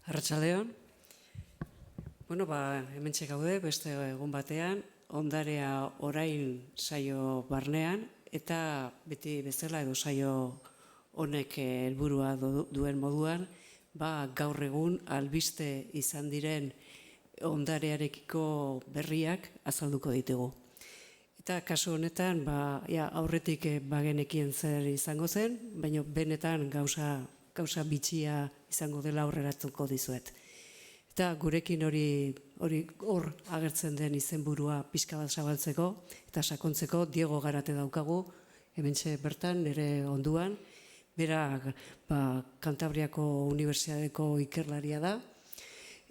Arratsaldeon. Hementxe gaude, beste egun batean, ondarea orain saio barnean, eta beti bezala edo saio honek helburua duen moduan, gaur egun albiste izan diren ondarearekiko berriak azalduko ditugu. Eta kasu honetan, aurretik bagenekien zer izango zen, baina benetan gauza bitxia izango dela aurreratuko dizuet. Eta gurekin hor agertzen den izenburua pixka bat zabaltzeko eta sakontzeko Diego Garate daukagu, hementxe bertan nire onduan. Bera Kantabriako Unibertsitateko ikerlaria da,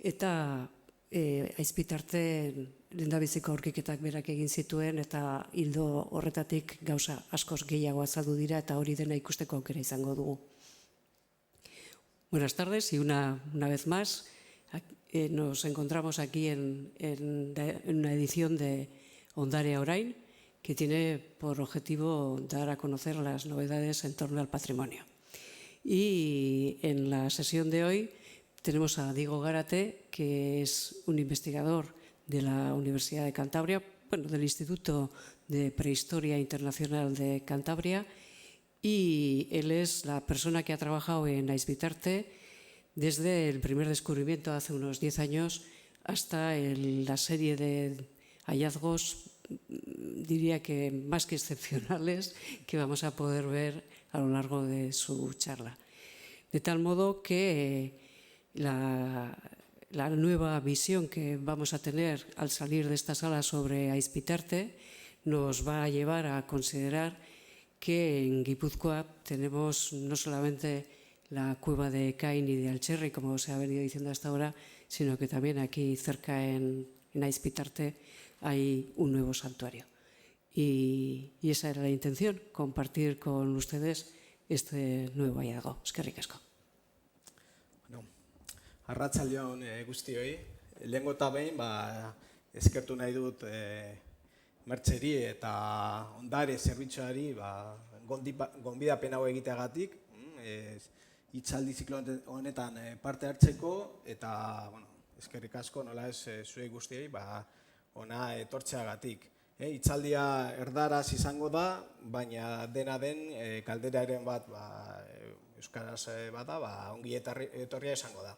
eta Azpitarte lehendabiziko aurkiketak berak egin zituen eta ildo horretatik gauza askoz gehiago azaldu dira eta hori dena ikusteko aukera izango dugu. Buenas tardes y una vez más nos encontramos aquí en una edición de Ondarea Orain que tiene por objetivo dar a conocer las novedades en torno al patrimonio. Y en la sesión de hoy tenemos a Diego Garate, que es un investigador de la Universidad de Cantabria, del Instituto de Prehistoria Internacional de Cantabria, y él es la persona que ha trabajado en Azpitarte desde el primer descubrimiento hace unos 10 años hasta la serie de hallazgos, diría que más que excepcionales, que vamos a poder ver a lo largo de su charla. De tal modo que la nueva visión que vamos a tener al salir de esta sala sobre Azpitarte nos va a llevar a considerar que en Guipúzcoa tenemos no solamente la cueva de Caín y de Alcherri, como se ha venido diciendo hasta ahora, sino que también aquí cerca en Azpitarte hay un nuevo santuario. Y esa era la intención, compartir con ustedes este nuevo hallazgo. Eskerrik asko. Arratsaldeon guztioi. Lehengo eta behin eskertu nahi dut Mertxeri eta ondare zerbitzuari gonbidapen hau egiteagatik, hitzaldi ziklo honetan parte hartzeko, eta eskerrik asko nola ez zuei guztiei ona etortzeagatik. Hitzaldia erdaraz izango da, baina dena den galderaren bat euskaraz bada, ongi etorria izango da.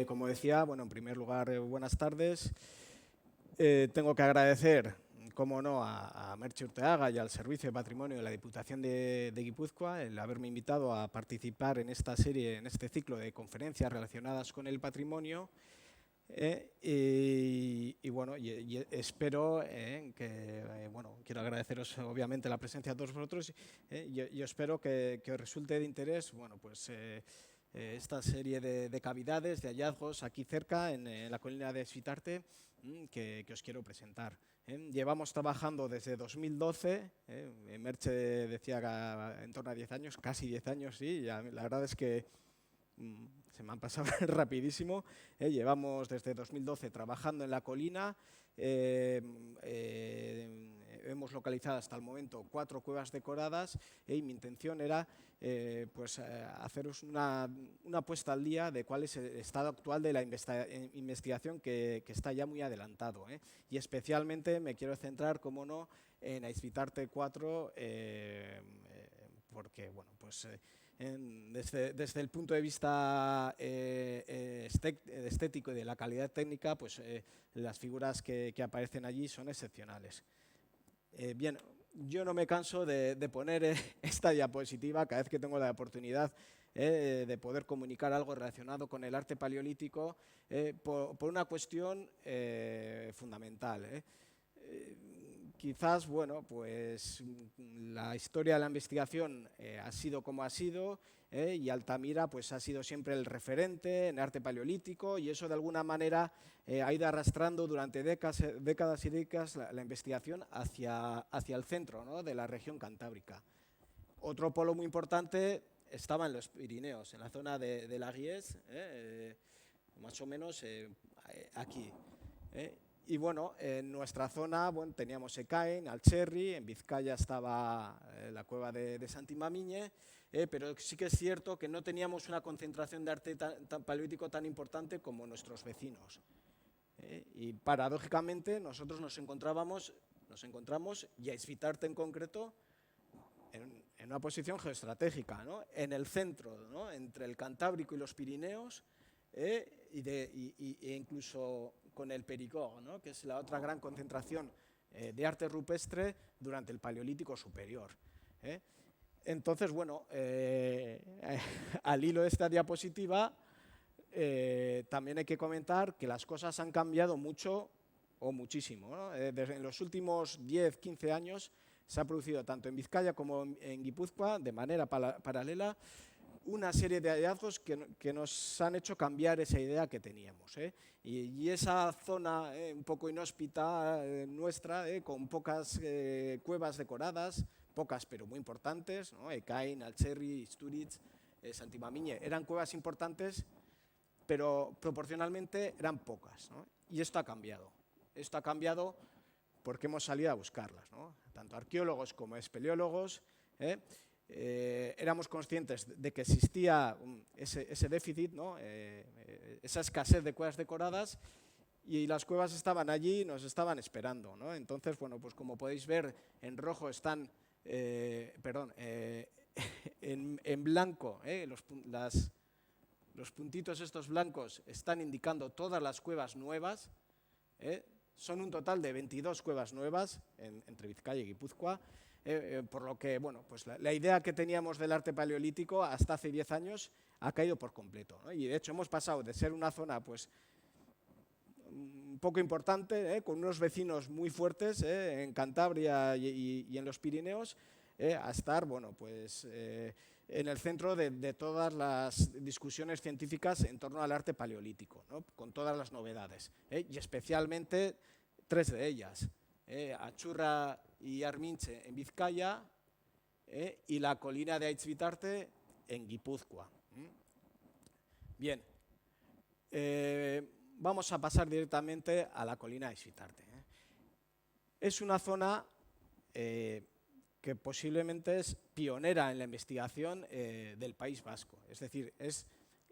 Como decía, en primer lugar, buenas tardes. Tengo que agradecer, como no, a Merche Urteaga y al Servicio de Patrimonio de la Diputación de Guipúzcoa el haberme invitado a participar en esta serie, en este ciclo de conferencias relacionadas con el patrimonio. Y espero quiero agradeceros obviamente la presencia de todos vosotros y espero que os resulte de interés, esta serie de cavidades, de hallazgos aquí cerca en la colina de Azpitarte que os quiero presentar. Llevamos trabajando desde 2012, Merche decía que en torno a 10 años, casi 10 años, sí, la verdad es que se me han pasado rapidísimo. Llevamos desde 2012 trabajando en la colina. Hemos localizado hasta el momento 4 cuevas decoradas y mi intención era haceros una puesta al día de cuál es el estado actual de la investigación que está ya muy adelantado. Y especialmente me quiero centrar, como no, en Azpitarte 4, porque desde el punto de vista estético y de la calidad técnica, las figuras que aparecen allí son excepcionales. Bien, yo no me canso de poner esta diapositiva cada vez que tengo la oportunidad de poder comunicar algo relacionado con el arte paleolítico por una cuestión fundamental. Quizás, la historia de la investigación ha sido como ha sido y Altamira ha sido siempre el referente en arte paleolítico y eso de alguna manera ha ido arrastrando durante décadas y décadas la investigación hacia el centro, ¿no?, de la región cantábrica. Otro polo muy importante estaba en los Pirineos, en la zona de la Guies, más o menos aquí. Y bueno, en nuestra zona bueno, teníamos Ekain, Alcherri, en Vizcaya estaba la cueva de Santimamiñe, pero sí que es cierto que no teníamos una concentración de arte paleolítico tan importante como nuestros vecinos. Y paradójicamente nosotros nos encontramos, y Aizvitarte en concreto, en una posición geoestratégica, ¿no? En el centro, ¿no? Entre el Cantábrico y los Pirineos, e incluso con el Perigord, ¿no? Que es la otra gran concentración de arte rupestre durante el Paleolítico Superior. Entonces, bueno, al hilo de esta diapositiva, también hay que comentar que las cosas han cambiado mucho o muchísimo, ¿no? En los últimos 10, 15 años se ha producido tanto en Vizcaya como en Guipúzcoa, de manera paralela, una serie de hallazgos que nos han hecho cambiar esa idea que teníamos. Y esa zona un poco inhóspita nuestra, con pocas cuevas decoradas, pocas pero muy importantes, ¿no? Ekain, Alcherri, Istúriz, Santimamiñe, eran cuevas importantes, pero proporcionalmente eran pocas, ¿no? Y esto ha cambiado. Esto ha cambiado porque hemos salido a buscarlas, ¿no? Tanto arqueólogos como espeleólogos éramos conscientes de que existía ese déficit, ¿no? Esa escasez de cuevas decoradas, y las cuevas estaban allí y nos estaban esperando, ¿no? Entonces, bueno, pues como podéis ver, en rojo están, en blanco, los puntitos estos blancos están indicando todas las cuevas nuevas. Son un total de 22 cuevas nuevas entre Vizcaya y Guipúzcoa, por lo que bueno, pues la idea que teníamos del arte paleolítico hasta hace 10 años ha caído por completo, ¿no? Y de hecho hemos pasado de ser una zona pues, un poco importante, con unos vecinos muy fuertes en Cantabria y en los Pirineos, a estar bueno, pues, en el centro de todas las discusiones científicas en torno al arte paleolítico, ¿no? Con todas las novedades, y especialmente 3 de ellas, Achurra y Arminche en Vizcaya, y la colina de Aizvitarte en Guipúzcoa. Bien, vamos a pasar directamente a la colina de Aizvitarte. Es una zona que posiblemente es pionera en la investigación del País Vasco. Es decir, es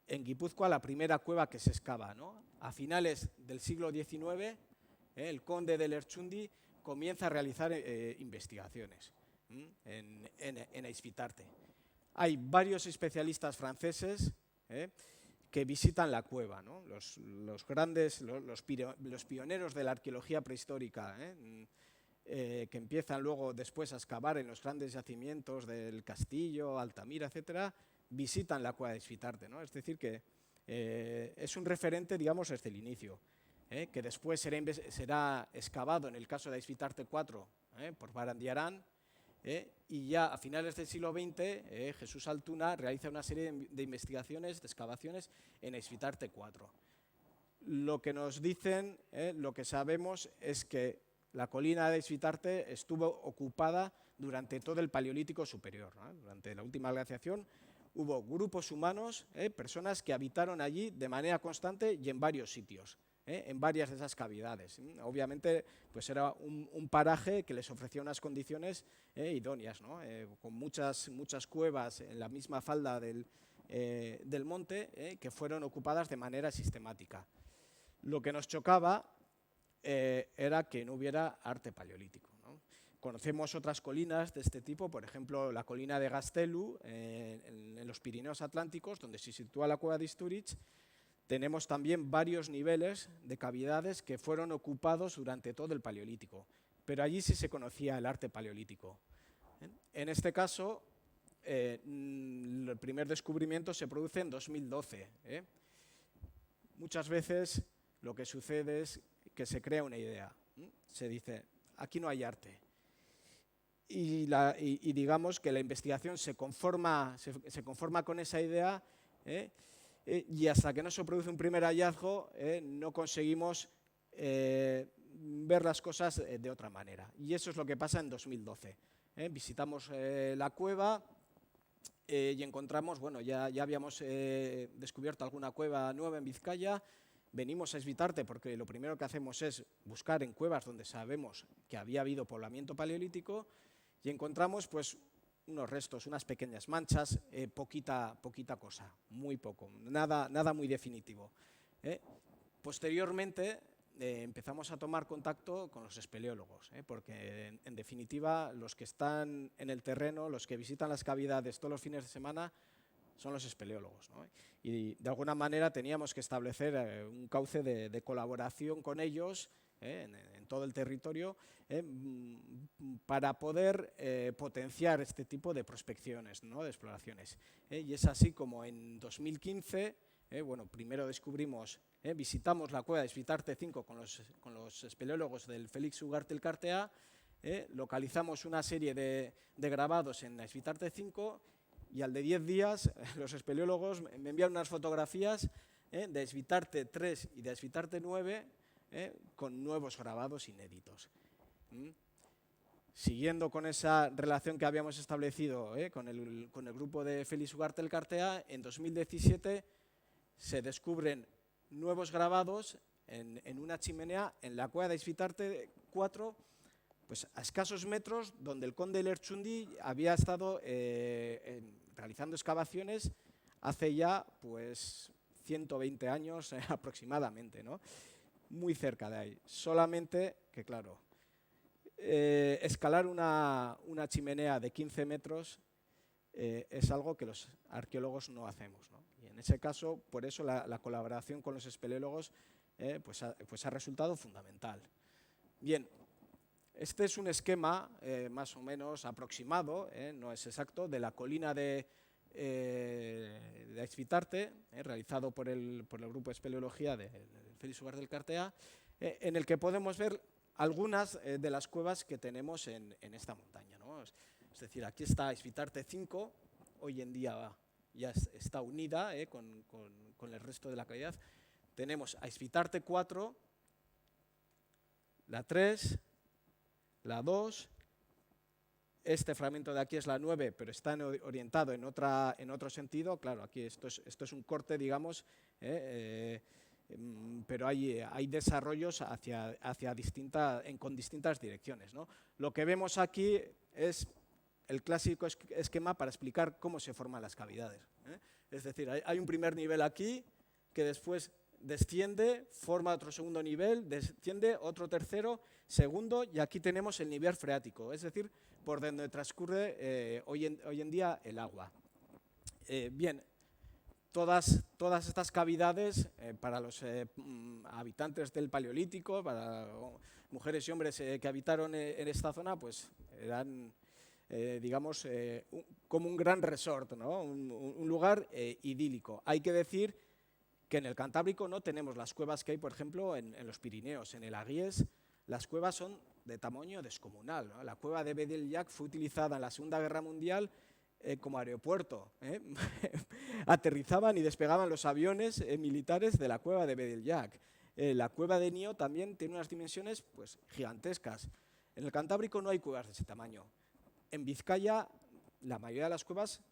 en Guipúzcoa la primera cueva que se excava, ¿no? A finales del siglo XIX, el conde de Lerchundi comienza a realizar investigaciones en Aizvitarte. Hay varios especialistas franceses que visitan la cueva, ¿no? Los pioneros de la arqueología prehistórica, que empiezan luego después a excavar en los grandes yacimientos del Castillo, Altamira, etcétera, visitan la cueva de Aizvitarte, ¿no? Es decir, que es un referente, digamos, desde el inicio, que después será excavado en el caso de Aizvitarte IV por Barandiarán, y ya a finales del siglo XX Jesús Altuna realiza una serie de investigaciones, de excavaciones en Aizvitarte IV. Lo que nos dicen, lo que sabemos es que la colina de Aizvitarte estuvo ocupada durante todo el Paleolítico Superior, ¿no? Durante la última glaciación hubo grupos humanos, personas que habitaron allí de manera constante y en varios sitios, en varias de esas cavidades. Obviamente pues era un paraje que les ofrecía unas condiciones idóneas, ¿no? Con muchas cuevas en la misma falda del monte que fueron ocupadas de manera sistemática. Lo que nos chocaba era que no hubiera arte paleolítico, ¿no? Conocemos otras colinas de este tipo, por ejemplo, la colina de Gaztelu, en los Pirineos Atlánticos, donde se sitúa la cueva de Istúriz. Tenemos también varios niveles de cavidades que fueron ocupados durante todo el Paleolítico, pero allí sí se conocía el arte paleolítico. En este caso, el primer descubrimiento se produce en 2012. Muchas veces lo que sucede es que se crea una idea. Se dice, aquí no hay arte. Y digamos que la investigación se conforma con esa idea, y hasta que no se produce un primer hallazgo no conseguimos ver las cosas de otra manera. Y eso es lo que pasa en 2012. Visitamos la cueva y encontramos, bueno, ya habíamos descubierto alguna cueva nueva en Vizcaya. venimos a Esvitarte porque lo primero que hacemos es buscar en cuevas donde sabemos que había habido poblamiento paleolítico y encontramos pues unos restos, unas pequeñas manchas, poquita cosa, muy poco, nada muy definitivo. Posteriormente empezamos a tomar contacto con los espeleólogos, porque en definitiva los que están en el terreno, los que visitan las cavidades todos los fines de semana, son los espeleólogos, ¿no? Y de alguna manera teníamos que establecer un cauce de colaboración con ellos en todo el territorio para poder potenciar este tipo de prospecciones, ¿no? De exploraciones. Y es así como en 2015, bueno, primero descubrimos, visitamos la cueva de Esvitarte 5 con los espeleólogos del Félix Ugarte Elkartea, localizamos una serie de grabados en Esvitarte 5 y al de 10 días los espeleólogos me envían unas fotografías de Esvitarte 3 y de Esvitarte 9 con nuevos grabados inéditos. Siguiendo con esa relación que habíamos establecido con el grupo de Félix Ugarte Elkartea, en 2017 se descubren nuevos grabados en una chimenea en la cueva de Esvitarte 4, pues a escasos metros, donde el conde Lerchundi había estado realizando excavaciones hace ya pues 120 años aproximadamente, ¿no? Muy cerca de ahí. Solamente que, claro, escalar una chimenea de 15 metros es algo que los arqueólogos no hacemos, ¿no? Y en ese caso, por eso la colaboración con los espeleólogos pues ha resultado fundamental. Bien. Este es un esquema más o menos aproximado, no es exacto, de la colina de Esvitarte, realizado por el grupo de espeleología del Félix Ugarte Elkartea, en el que podemos ver algunas de las cuevas que tenemos en esta montaña, ¿no? Es decir, aquí está Esvitarte 5, hoy en día ya está unida con el resto de la cavidad. Tenemos a Esvitarte 4, la 3, la 2, este fragmento de aquí es la 9, pero está orientado en otro sentido. Claro, aquí esto es un corte, digamos, pero hay desarrollos con distintas direcciones, ¿no? Lo que vemos aquí es el clásico esquema para explicar cómo se forman las cavidades. Es decir, hay un primer nivel aquí que después desciende, forma otro segundo nivel, desciende otro tercero, segundo, y aquí tenemos el nivel freático, es decir, por donde transcurre hoy en día el agua. Bien, todas estas cavidades para los habitantes del Paleolítico, para mujeres y hombres que habitaron en esta zona, pues eran, digamos, como un gran resort, ¿no? Un lugar idílico. Hay que decir que en el Cantábrico no tenemos las cuevas que hay, por ejemplo, en los Pirineos. En el Aguies las cuevas son de tamaño descomunal, ¿no? La cueva de Bediel-Llac fue utilizada en la Segunda Guerra Mundial como aeropuerto. Aterrizaban y despegaban los aviones militares de la cueva de Bediel-Llac. La cueva de Nio también tiene unas dimensiones pues, gigantescas. En el Cantábrico no hay cuevas de ese tamaño. En Vizcaya, la mayoría de las cuevas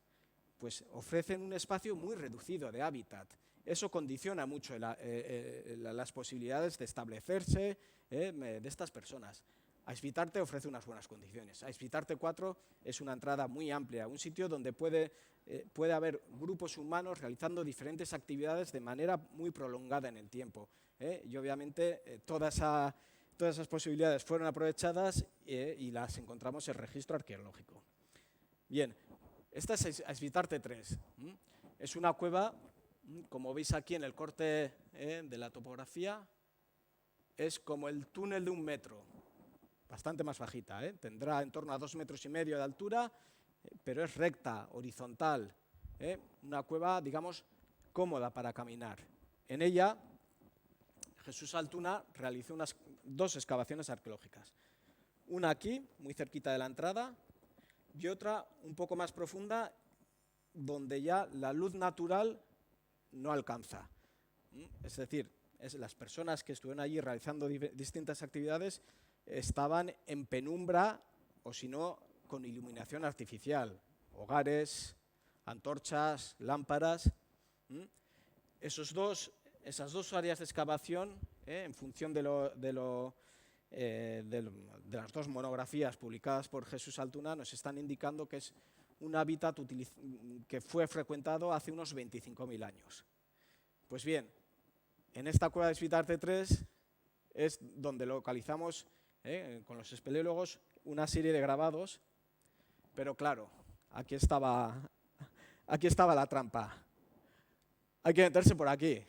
pues, ofrecen un espacio muy reducido de hábitat. Eso condiciona mucho las posibilidades de establecerse de estas personas. A Esvitarte ofrece unas buenas condiciones. A Esvitarte 4 es una entrada muy amplia, un sitio donde puede haber grupos humanos realizando diferentes actividades de manera muy prolongada en el tiempo. Y obviamente todas esas posibilidades fueron aprovechadas y las encontramos en el registro arqueológico. Bien, esta es Esvitarte 3. Es una cueva, como veis aquí en el corte de la topografía, es como el túnel de 1 metro, bastante más bajita, tendrá en torno a 2,5 metros de altura, pero es recta, horizontal, una cueva, digamos, cómoda para caminar. En ella, Jesús Altuna realizó dos excavaciones arqueológicas. Una aquí, muy cerquita de la entrada, y otra un poco más profunda, donde ya la luz natural no alcanza. Es decir, las personas que estuvieron allí realizando distintas actividades estaban en penumbra o si no con iluminación artificial, hogares, antorchas, lámparas. Esos dos esas dos áreas de excavación, en función de las dos monografías publicadas por Jesús Altuna, nos están indicando que es un hábitat que fue frecuentado hace unos 25.000 años. Pues bien, en esta cueva de Svitarte 3 es donde localizamos, con los espeleólogos, una serie de grabados, pero claro, aquí estaba la trampa. Hay que meterse por aquí.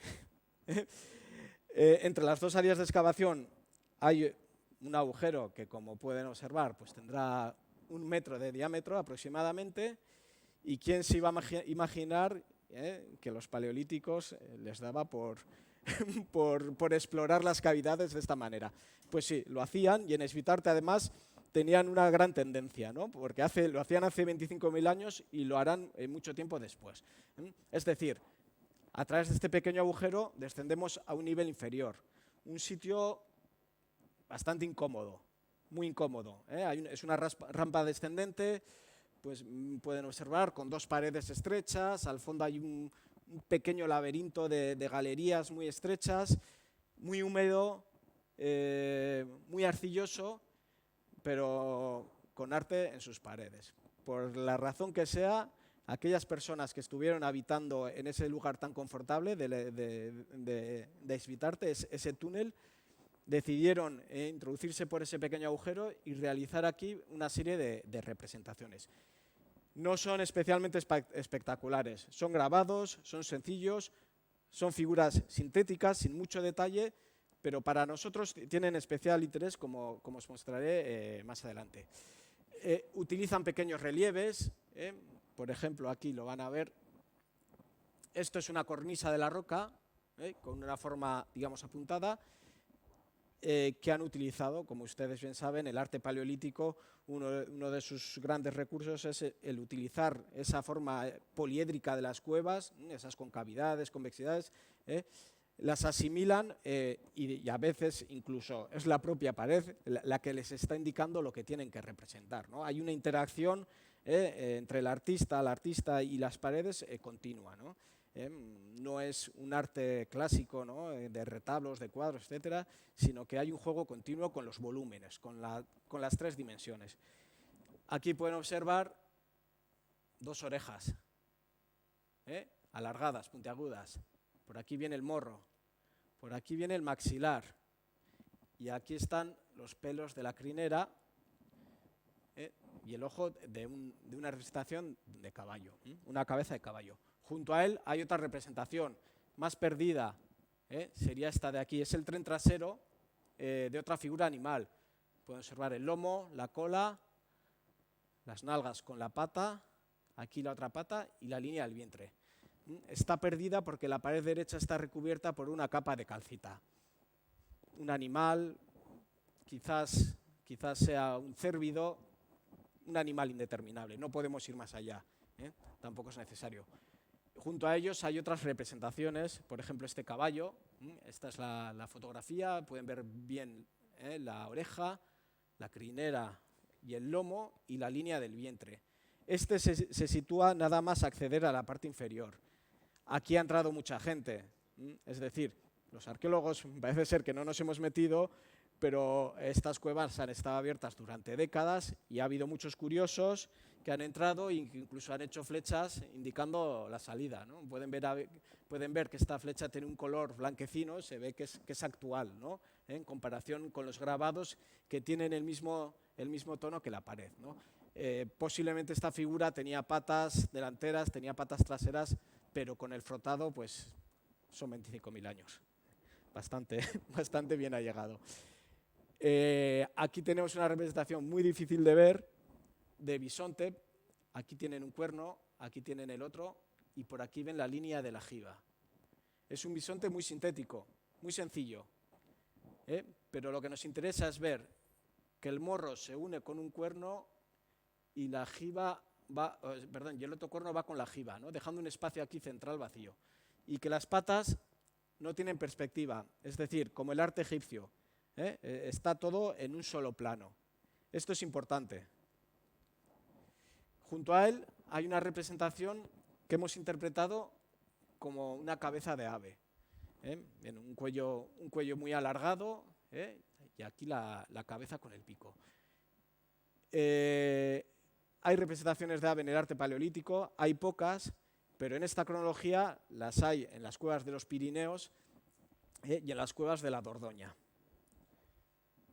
Entre las dos áreas de excavación hay un agujero que, como pueden observar, pues tendrá 1 metro de diámetro aproximadamente, y quién se iba a imaginar que los paleolíticos les daba por explorar las cavidades de esta manera. Pues sí, lo hacían, y en Svitarte además tenían una gran tendencia, ¿no? Porque lo hacían hace 25.000 años y lo harán mucho tiempo después. Es decir, a través de este pequeño agujero descendemos a un nivel inferior, un sitio bastante incómodo, muy incómodo. Es una rampa descendente, pues pueden observar, con 2 paredes estrechas, al fondo hay un pequeño laberinto de galerías muy estrechas, muy húmedo, muy arcilloso, pero con arte en sus paredes. Por la razón que sea, aquellas personas que estuvieron habitando en ese lugar tan confortable de Svitarte, ese túnel, decidieron introducirse por ese pequeño agujero y realizar aquí una serie de representaciones. No son especialmente espectaculares, son grabados, son sencillos, son figuras sintéticas, sin mucho detalle, pero para nosotros tienen especial interés, como os mostraré más adelante. Utilizan pequeños relieves, por ejemplo, aquí lo van a ver. Esto es una cornisa de la roca, con una forma, digamos, apuntada, que han utilizado, como ustedes bien saben, el arte paleolítico. Uno de sus grandes recursos es el utilizar esa forma poliédrica de las cuevas, esas concavidades, convexidades, las asimilan y a veces incluso es la propia pared la que les está indicando lo que tienen que representar, ¿no? Hay una interacción entre el artista y las paredes continua, ¿no? No es un arte clásico, ¿no? De retablos, de cuadros, etcétera, sino que hay un juego continuo con los volúmenes, con las 3 dimensiones. Aquí pueden observar 2 orejas, alargadas, puntiagudas. Por aquí viene el morro, por aquí viene el maxilar, y aquí están los pelos de la crinera y el ojo de una representación de caballo, una cabeza de caballo. Junto a él hay otra representación más perdida, sería esta de aquí, es el tren trasero de otra figura animal. Pueden observar el lomo, la cola, las nalgas con la pata, aquí la otra pata y la línea del vientre. Está perdida porque la pared derecha está recubierta por una capa de calcita. Un animal, quizás sea un cérvido, un animal indeterminable, no podemos ir más allá, tampoco es necesario. Junto a ellos hay otras representaciones, por ejemplo este caballo, esta es la fotografía, pueden ver bien la oreja, la crinera y el lomo y la línea del vientre. Este se sitúa nada más acceder a la parte inferior. Aquí ha entrado mucha gente, es decir, los arqueólogos parece ser que no nos hemos metido, pero estas cuevas han estado abiertas durante décadas y ha habido muchos curiosos que han entrado e incluso han hecho flechas indicando la salida, ¿no? Pueden ver que esta flecha tiene un color blanquecino, se ve que es actual, ¿no? En comparación con los grabados que tienen el mismo tono que la pared, ¿no? Posiblemente esta figura tenía patas delanteras, tenía patas traseras, pero con el frotado pues son 25.000 años. Bastante bien ha llegado. Aquí tenemos una representación muy difícil de ver de bisonte. Aquí tienen un cuerno, aquí tienen el otro y por aquí ven la línea de la jiba. Es un bisonte muy sintético, muy sencillo, pero lo que nos interesa es ver que el morro se une con un cuerno y la jiba y el otro cuerno va con la jiba, ¿no? Dejando un espacio aquí central vacío. Y que las patas no tienen perspectiva, es decir, como el arte egipcio, está todo en un solo plano. Esto es importante. Junto a él hay una representación que hemos interpretado como una cabeza de ave. Bien, un cuello muy alargado, y aquí la cabeza con el pico. Hay representaciones de ave en el arte paleolítico, hay pocas, pero en esta cronología las hay en las cuevas de los Pirineos y en las cuevas de la Dordoña.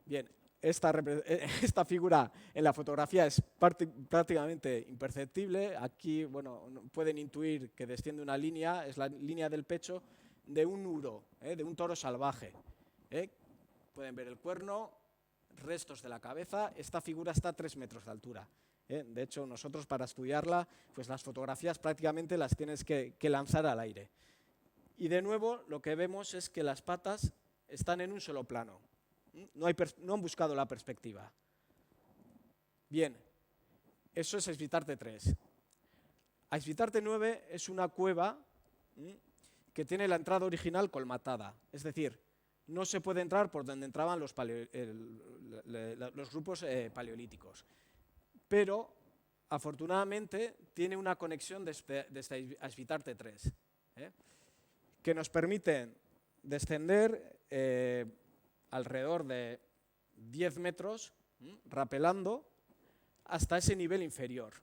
Bien, esta figura en la fotografía es prácticamente imperceptible. Aquí, bueno, pueden intuir que desciende una línea, es la línea del pecho de un uro, de un toro salvaje. Pueden ver el cuerno, restos de la cabeza. Esta figura está a 3 metros de altura. De hecho, nosotros para estudiarla, pues las fotografías prácticamente las tienes que lanzar al aire. Y de nuevo, lo que vemos es que las patas están en un solo plano. No han buscado la perspectiva. Bien, eso es Svitarte 3. Svitarte 9 es una cueva que tiene la entrada original colmatada, es decir, no se puede entrar por donde entraban los grupos paleolíticos. Pero, afortunadamente, tiene una conexión desde Svitarte 3, que nos permite descender alrededor de 10 metros, rapelando, hasta ese nivel inferior.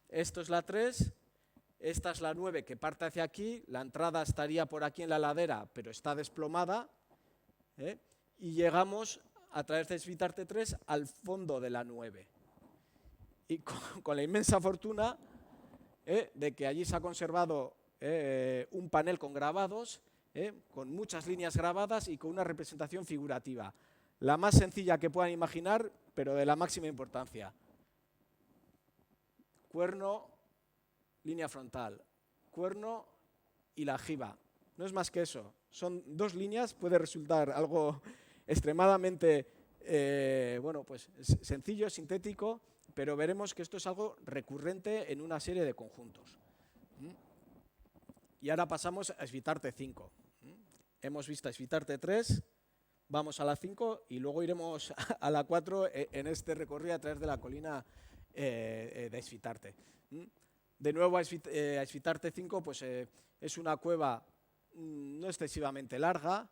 Esto es la 3, esta es la 9 que parte hacia aquí, la entrada estaría por aquí en la ladera, pero está desplomada, y llegamos a través de Svitarte 3 al fondo de la 9. Y con la inmensa fortuna de que allí se ha conservado un panel con grabados, con muchas líneas grabadas y con una representación figurativa. La más sencilla que puedan imaginar, pero de la máxima importancia. Cuerno, línea frontal, cuerno y la jiba. No es más que eso. Son 2 líneas, puede resultar algo extremadamente bueno, pues sencillo, sintético, pero veremos que esto es algo recurrente en una serie de conjuntos. Y ahora pasamos a Svitarte 5. Hemos visto a Svitarte 3, vamos a la 5 y luego iremos a la 4 en este recorrido a través de la colina de Svitarte. De nuevo a Svitarte 5 pues, es una cueva no excesivamente larga,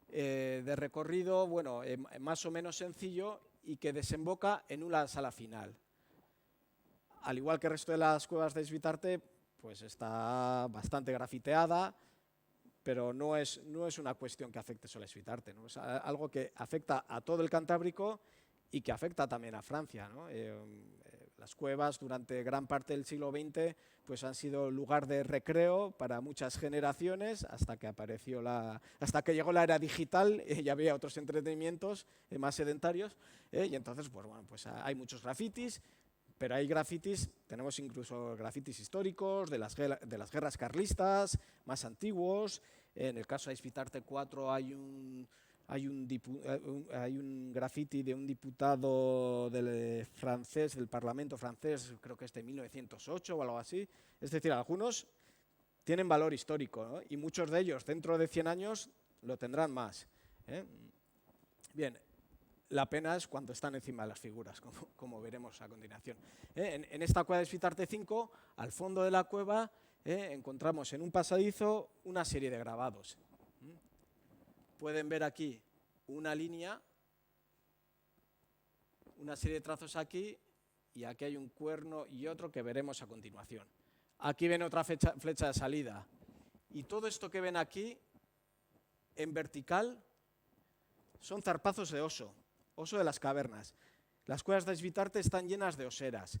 de recorrido bueno, más o menos sencillo y que desemboca en una sala final. Al igual que el resto de las cuevas de Svitarte, pues está bastante grafiteada, pero no es una cuestión que afecte solo a Svitarte, ¿no? Es algo que afecta a todo el Cantábrico y que afecta también a Francia, ¿no? Las cuevas durante gran parte del siglo XX pues han sido lugar de recreo para muchas generaciones hasta que llegó la era digital y había otros entretenimientos más sedentarios, y entonces pues, bueno, pues hay muchos grafitis. Pero hay grafitis, tenemos incluso grafitis históricos de las guerras carlistas, más antiguos. En el caso de Svitarte 4 hay un grafiti de un diputado francés, del Parlamento francés, creo que es de 1908 o algo así. Es decir, algunos tienen valor histórico, ¿no? Y muchos de ellos dentro de 100 años lo tendrán más. Bien. La pena es cuando están encima de las figuras, como veremos a continuación. En esta cueva de Svitarte 5, al fondo de la cueva, encontramos en un pasadizo una serie de grabados. Pueden ver aquí una línea, una serie de trazos aquí, y aquí hay un cuerno y otro que veremos a continuación. Aquí ven otra flecha de salida. Y todo esto que ven aquí, en vertical, son zarpazos de oso de las cavernas. Las cuevas de Svitarte están llenas de oseras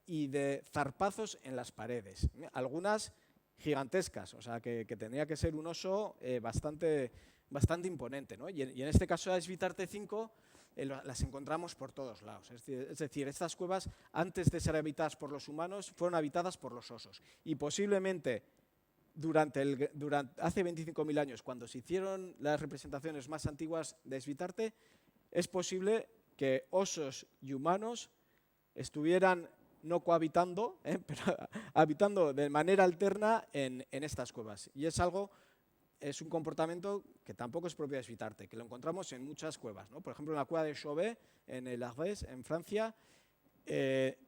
y de zarpazos en las paredes, algunas gigantescas, o sea que tendría que ser un oso bastante imponente, ¿no? Y en este caso de Svitarte 5 las encontramos por todos lados. Es decir, estas cuevas, antes de ser habitadas por los humanos, fueron habitadas por los osos. Y posiblemente hace 25.000 años, cuando se hicieron las representaciones más antiguas de Svitarte, es posible que osos y humanos estuvieran no cohabitando, pero habitando de manera alterna en estas cuevas. Y es un comportamiento que tampoco es propio de Svitarte, que lo encontramos en muchas cuevas, ¿no? Por ejemplo, en la cueva de Chauvet, en el Ardèche, en Francia,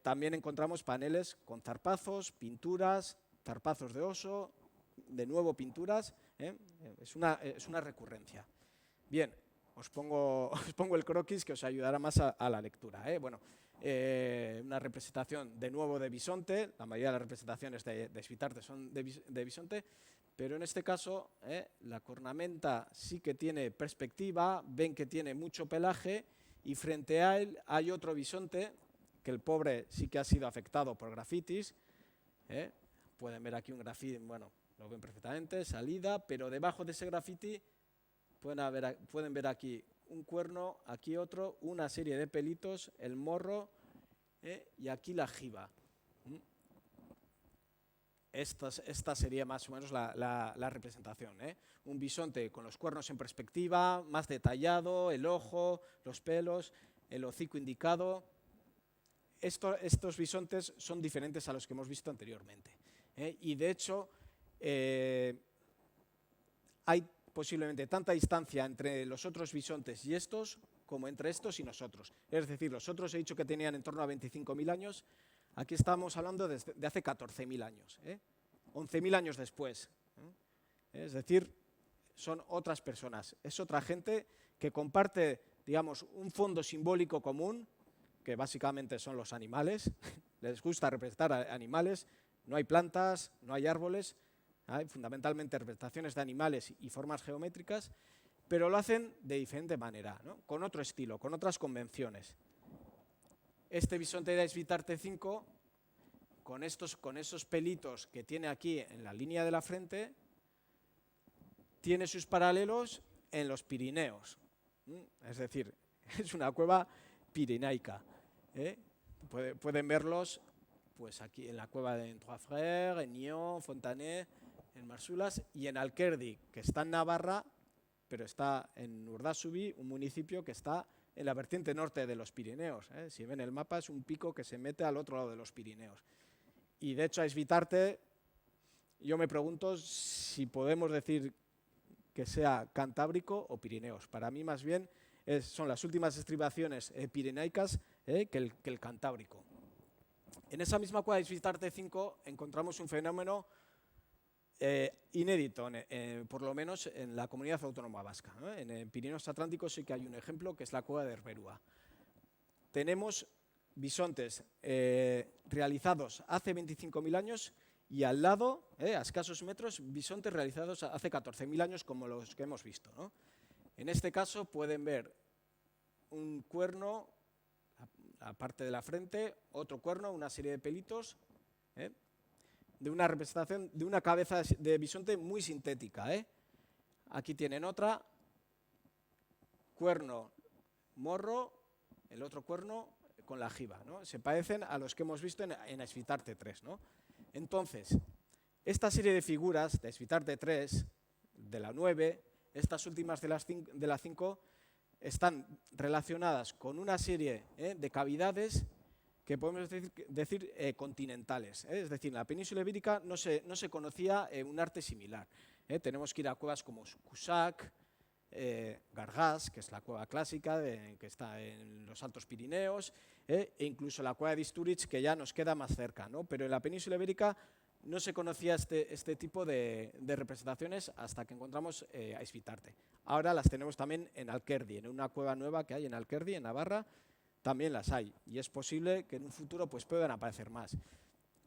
también encontramos paneles con zarpazos, pinturas, zarpazos de oso, de nuevo pinturas, es una recurrencia. Bien, os pongo el croquis que os ayudará más a la lectura. Bueno, una representación de nuevo de bisonte, la mayoría de las representaciones de Svitarte son de bisonte, pero en este caso la cornamenta sí que tiene perspectiva, ven que tiene mucho pelaje y frente a él hay otro bisonte, que el pobre sí que ha sido afectado por grafitis. Pueden ver aquí un grafiti, bueno, lo ven perfectamente, salida, pero debajo de ese grafiti pueden ver aquí un cuerno, aquí otro, una serie de pelitos, el morro y aquí la jiba. Esta sería más o menos la representación. Un bisonte con los cuernos en perspectiva, más detallado, el ojo, los pelos, el hocico indicado. Estos bisontes son diferentes a los que hemos visto anteriormente. Y de hecho, hay posiblemente tanta distancia entre los otros bisontes y estos como entre estos y nosotros. Es decir, los otros he dicho que tenían en torno a 25.000 años, aquí estamos hablando de hace 14.000 años, 11.000 años después. Es decir, son otras personas, es otra gente que comparte, digamos, un fondo simbólico común, que básicamente son los animales. Les gusta representar animales, no hay plantas, no hay árboles, hay fundamentalmente representaciones de animales y formas geométricas, pero lo hacen de diferente manera, ¿no? Con otro estilo, con otras convenciones. Este bisonte de Svitarte 5, con esos pelitos que tiene aquí en la línea de la frente, tiene sus paralelos en los Pirineos. Es decir, es una cueva pirenaica. Pueden verlos pues aquí en la cueva de Trois Frères, en Nyon, Fontanet, en Marsulas y en Alquerdi, que está en Navarra, pero está en Urdasubi, un municipio que está en la vertiente norte de los Pirineos. Si ven el mapa, es un pico que se mete al otro lado de los Pirineos. Y de hecho a Svitarte, yo me pregunto si podemos decir que sea Cantábrico o Pirineos. Para mí más bien son las últimas estribaciones pirenaicas que el Cantábrico. En esa misma cueva de Svitarte 5 encontramos un fenómeno inédito, por lo menos en la comunidad autónoma vasca. En el Pirineos Atlánticos sí que hay un ejemplo, que es la cueva de Herberúa. Tenemos bisontes realizados hace 25.000 años y al lado, a escasos metros, bisontes realizados hace 14.000 años, como los que hemos visto, ¿no? En este caso pueden ver un cuerno, la parte de la frente, otro cuerno, una serie de pelitos, de una representación de una cabeza de bisonte muy sintética. Aquí tienen otra, cuerno, morro, el otro cuerno con la jiba, ¿no? Se parecen a los que hemos visto en Svitarte 3, ¿no? Entonces, esta serie de figuras de Svitarte 3, de la 9, estas últimas de la 5, están relacionadas con una serie de cavidades que podemos decir continentales. Es decir, en la península ibérica no se conocía un arte similar. Tenemos que ir a cuevas como Cusack, Gargas, que es la cueva clásica que está en los Altos Pirineos, e incluso la cueva de Istúriz, que ya nos queda más cerca, ¿no? Pero en la península ibérica no se conocía este tipo de representaciones hasta que encontramos a Svitarte. Ahora las tenemos también en Alquerdi, en una cueva nueva que hay en Alquerdi, en Navarra, también las hay. Y es posible que en un futuro pues, puedan aparecer más.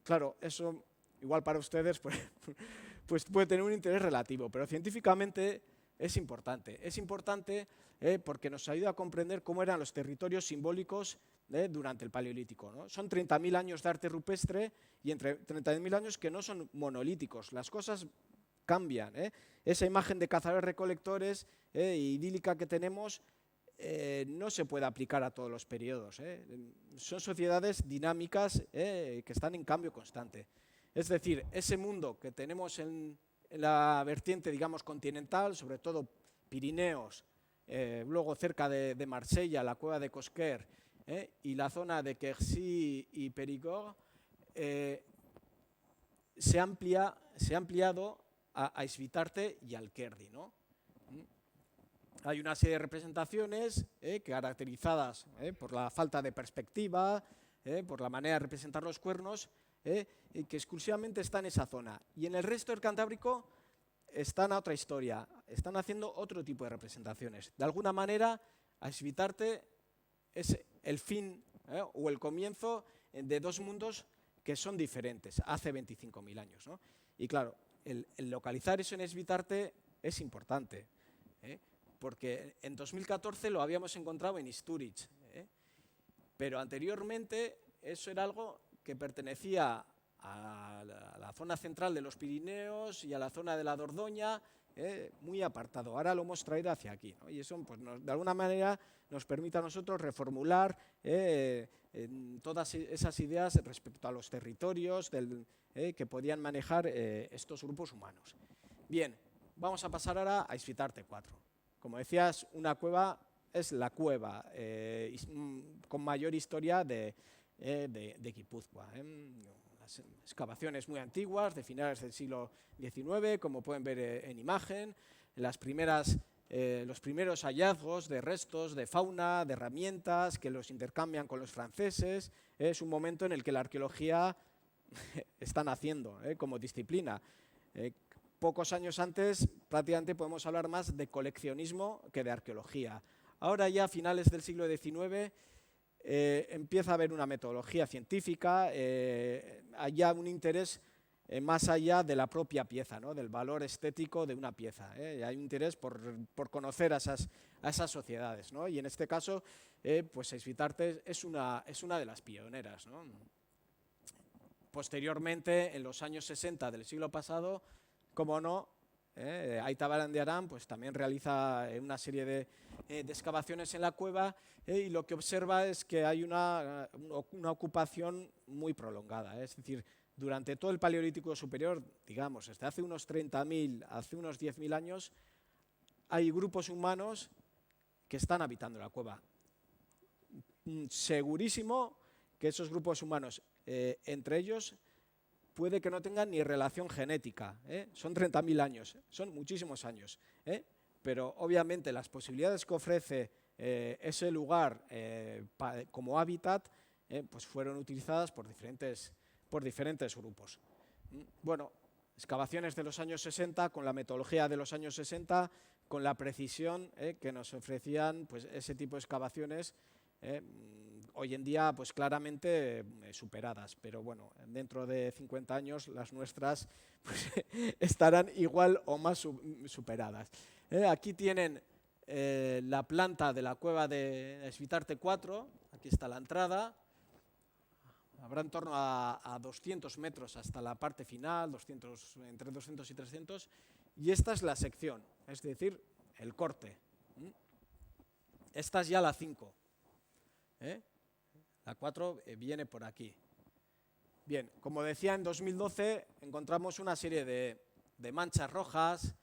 Claro, eso igual para ustedes pues puede tener un interés relativo, pero científicamente es importante. Es importante porque nos ayuda a comprender cómo eran los territorios simbólicos durante el Paleolítico, ¿no? Son 30.000 años de arte rupestre y entre 30.000 años que no son monolíticos. Las cosas cambian. Esa imagen de cazadores-recolectores idílica que tenemos no se puede aplicar a todos los periodos. Son sociedades dinámicas que están en cambio constante. Es decir, ese mundo que tenemos en la vertiente, digamos, continental, sobre todo Pirineos, luego cerca de Marsella, la cueva de Cosquer, y la zona de Quercy y Périgord, se ha ampliado a Svitarte y Alquerdi, ¿no? Hay una serie de representaciones caracterizadas por la falta de perspectiva, por la manera de representar los cuernos, y que exclusivamente está en esa zona. Y en el resto del Cantábrico están a otra historia, están haciendo otro tipo de representaciones. De alguna manera, Asvitarte es el fin o el comienzo de dos mundos que son diferentes, hace 25.000 años, ¿no? Y claro, el localizar eso en Asvitarte es importante, porque en 2014 lo habíamos encontrado en Istúriz, pero anteriormente eso era algo que pertenecía a la zona central de los Pirineos y a la zona de la Dordoña, muy apartado. Ahora lo hemos traído hacia aquí, ¿no? Y eso, pues, de alguna manera nos permite a nosotros reformular todas esas ideas respecto a los territorios que podían manejar estos grupos humanos. Bien, vamos a pasar ahora a Asvitarte 4. Como decías, una cueva es la cueva con mayor historia de Guipúzcoa. Las excavaciones muy antiguas, de finales del siglo XIX, como pueden ver en imagen, los primeros hallazgos de restos de fauna, de herramientas que los intercambian con los franceses. Es un momento en el que la arqueología está naciendo como disciplina. Pocos años antes, prácticamente podemos hablar más de coleccionismo que de arqueología. Ahora ya a finales del siglo XIX empieza a haber una metodología científica, hay ya un interés más allá de la propia pieza, ¿no? Del valor estético de una pieza. Hay un interés por conocer a esas sociedades, ¿no? Y en este caso, pues Asvitarte es una de las pioneras, ¿no? Posteriormente, en los años 60 del siglo pasado, como no, Aita Barandiaran pues también realiza una serie de excavaciones en la cueva y lo que observa es que hay una ocupación muy prolongada. Es decir, durante todo el Paleolítico Superior, digamos, desde hace unos 30.000 hace unos 10.000 años, hay grupos humanos que están habitando la cueva. Segurísimo que esos grupos humanos, entre ellos, puede que no tengan ni relación genética, son 30.000 años, son muchísimos años, pero obviamente las posibilidades que ofrece ese lugar como hábitat pues fueron utilizadas por diferentes grupos. Bueno, excavaciones de los años 60, con la metodología de los años 60, con la precisión que nos ofrecían pues, ese tipo de excavaciones, hoy en día pues claramente superadas, pero bueno, dentro de 50 años las nuestras pues, estarán igual o más superadas. Aquí tienen la planta de la cueva de Asvitarte 4, aquí está la entrada, habrá en torno a 200 metros hasta la parte final, entre 200 y 300, y esta es la sección, es decir, el corte. Esta es ya la 5. La 4 viene por aquí. Bien, como decía, en 2012 encontramos una serie de manchas rojas.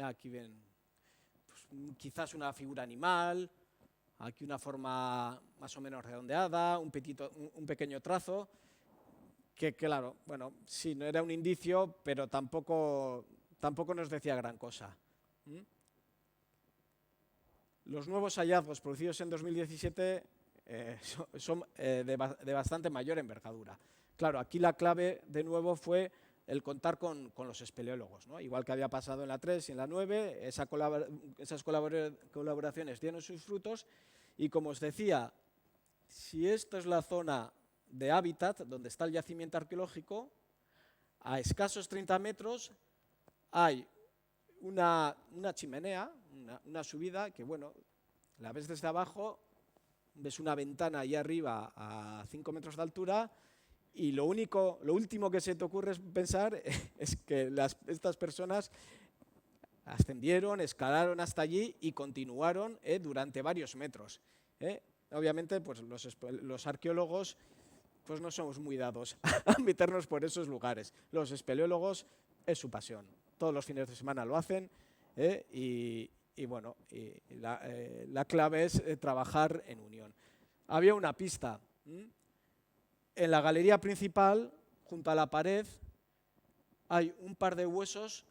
Aquí ven pues, quizás una figura animal, aquí una forma más o menos redondeada, un pequeño trazo, que claro, bueno, sí, no era un indicio, pero tampoco nos decía gran cosa. Los nuevos hallazgos producidos en 2017 son de bastante mayor envergadura. Claro, aquí la clave de nuevo fue el contar con los espeleólogos, ¿no? Igual que había pasado en la 3 y en la 9, esas colaboraciones dieron sus frutos y, como os decía, si esta es la zona de hábitat donde está el yacimiento arqueológico, a escasos 30 metros hay una chimenea, una subida que, bueno, la ves desde abajo, ves una ventana ahí arriba a 5 metros de altura y lo último que se te ocurre es pensar es que estas personas ascendieron, escalaron hasta allí y continuaron durante varios metros. Obviamente, pues los arqueólogos pues no somos muy dados a meternos por esos lugares. Los espeleólogos es su pasión. Todos los fines de semana lo hacen y bueno, la clave es trabajar en unión. Había una pista. En la galería principal, junto a la pared, hay un par de huesos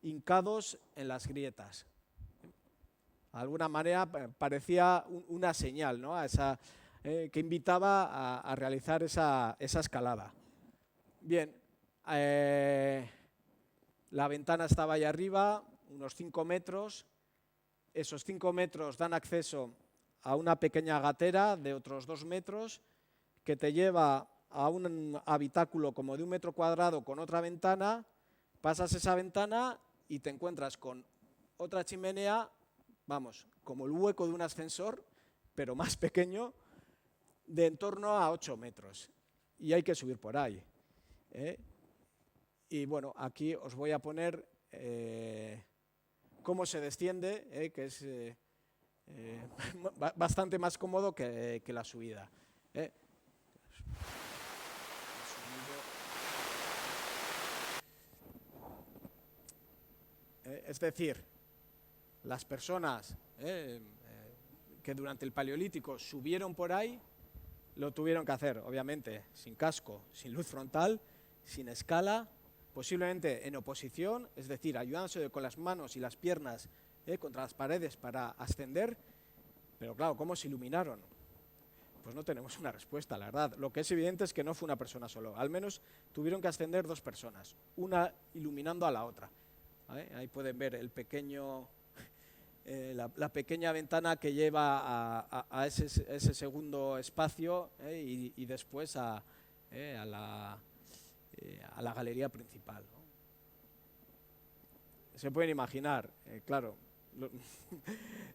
hincados en las grietas. De alguna manera parecía una señal, ¿no? a que invitaba a realizar esa escalada. Bien, la ventana estaba ahí arriba, unos 5 metros. Esos 5 metros dan acceso a una pequeña gatera de otros 2 metros que te lleva a un habitáculo como de 1 metro cuadrado con otra ventana. Pasas esa ventana y te encuentras con otra chimenea, vamos, como el hueco de un ascensor, pero más pequeño, de en torno a 8 metros. Y hay que subir por ahí. Y bueno, aquí os voy a poner cómo se desciende, que es bastante más cómodo que la subida. Es decir, las personas que durante el Paleolítico subieron por ahí, lo tuvieron que hacer, obviamente, sin casco, sin luz frontal, sin escala, posiblemente en oposición, es decir, ayudándose con las manos y las piernas contra las paredes para ascender. Pero claro, ¿cómo se iluminaron? Pues no tenemos una respuesta, la verdad. Lo que es evidente es que no fue una persona solo. Al menos tuvieron que ascender 2 personas, una iluminando a la otra. Ahí pueden ver el pequeño, la pequeña ventana que lleva a ese segundo espacio y después a la galería principal, ¿no? Se pueden imaginar, claro,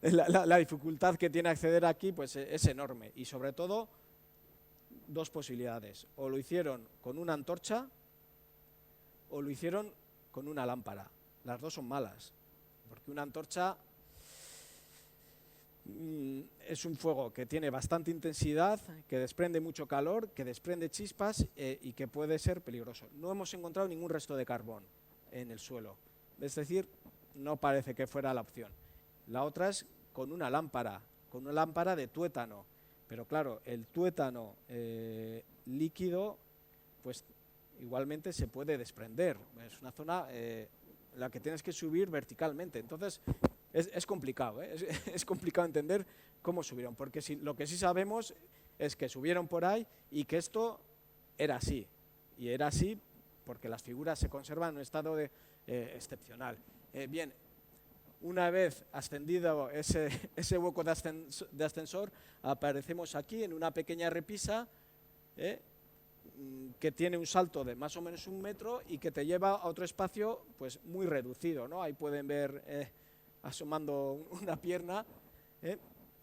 la dificultad que tiene acceder aquí pues, es enorme. Y sobre todo, 2 posibilidades. O lo hicieron con una antorcha o lo hicieron con una lámpara. Las 2 son malas, porque una antorcha es un fuego que tiene bastante intensidad, que desprende mucho calor, que desprende chispas y que puede ser peligroso. No hemos encontrado ningún resto de carbón en el suelo, es decir, no parece que fuera la opción. La otra es con una lámpara de tuétano, pero claro, el tuétano líquido, pues igualmente se puede desprender. Es una zona en la que tienes que subir verticalmente, entonces es complicado, es complicado entender cómo subieron, porque lo que sí sabemos es que subieron por ahí y que esto era así, y era así porque las figuras se conservan en un estado excepcional. Bien, una vez ascendido ese hueco de ascensor, aparecemos aquí en una pequeña repisa que tiene un salto de más o menos 1 metro y que te lleva a otro espacio pues muy reducido, ¿no? Ahí pueden ver asomando una pierna,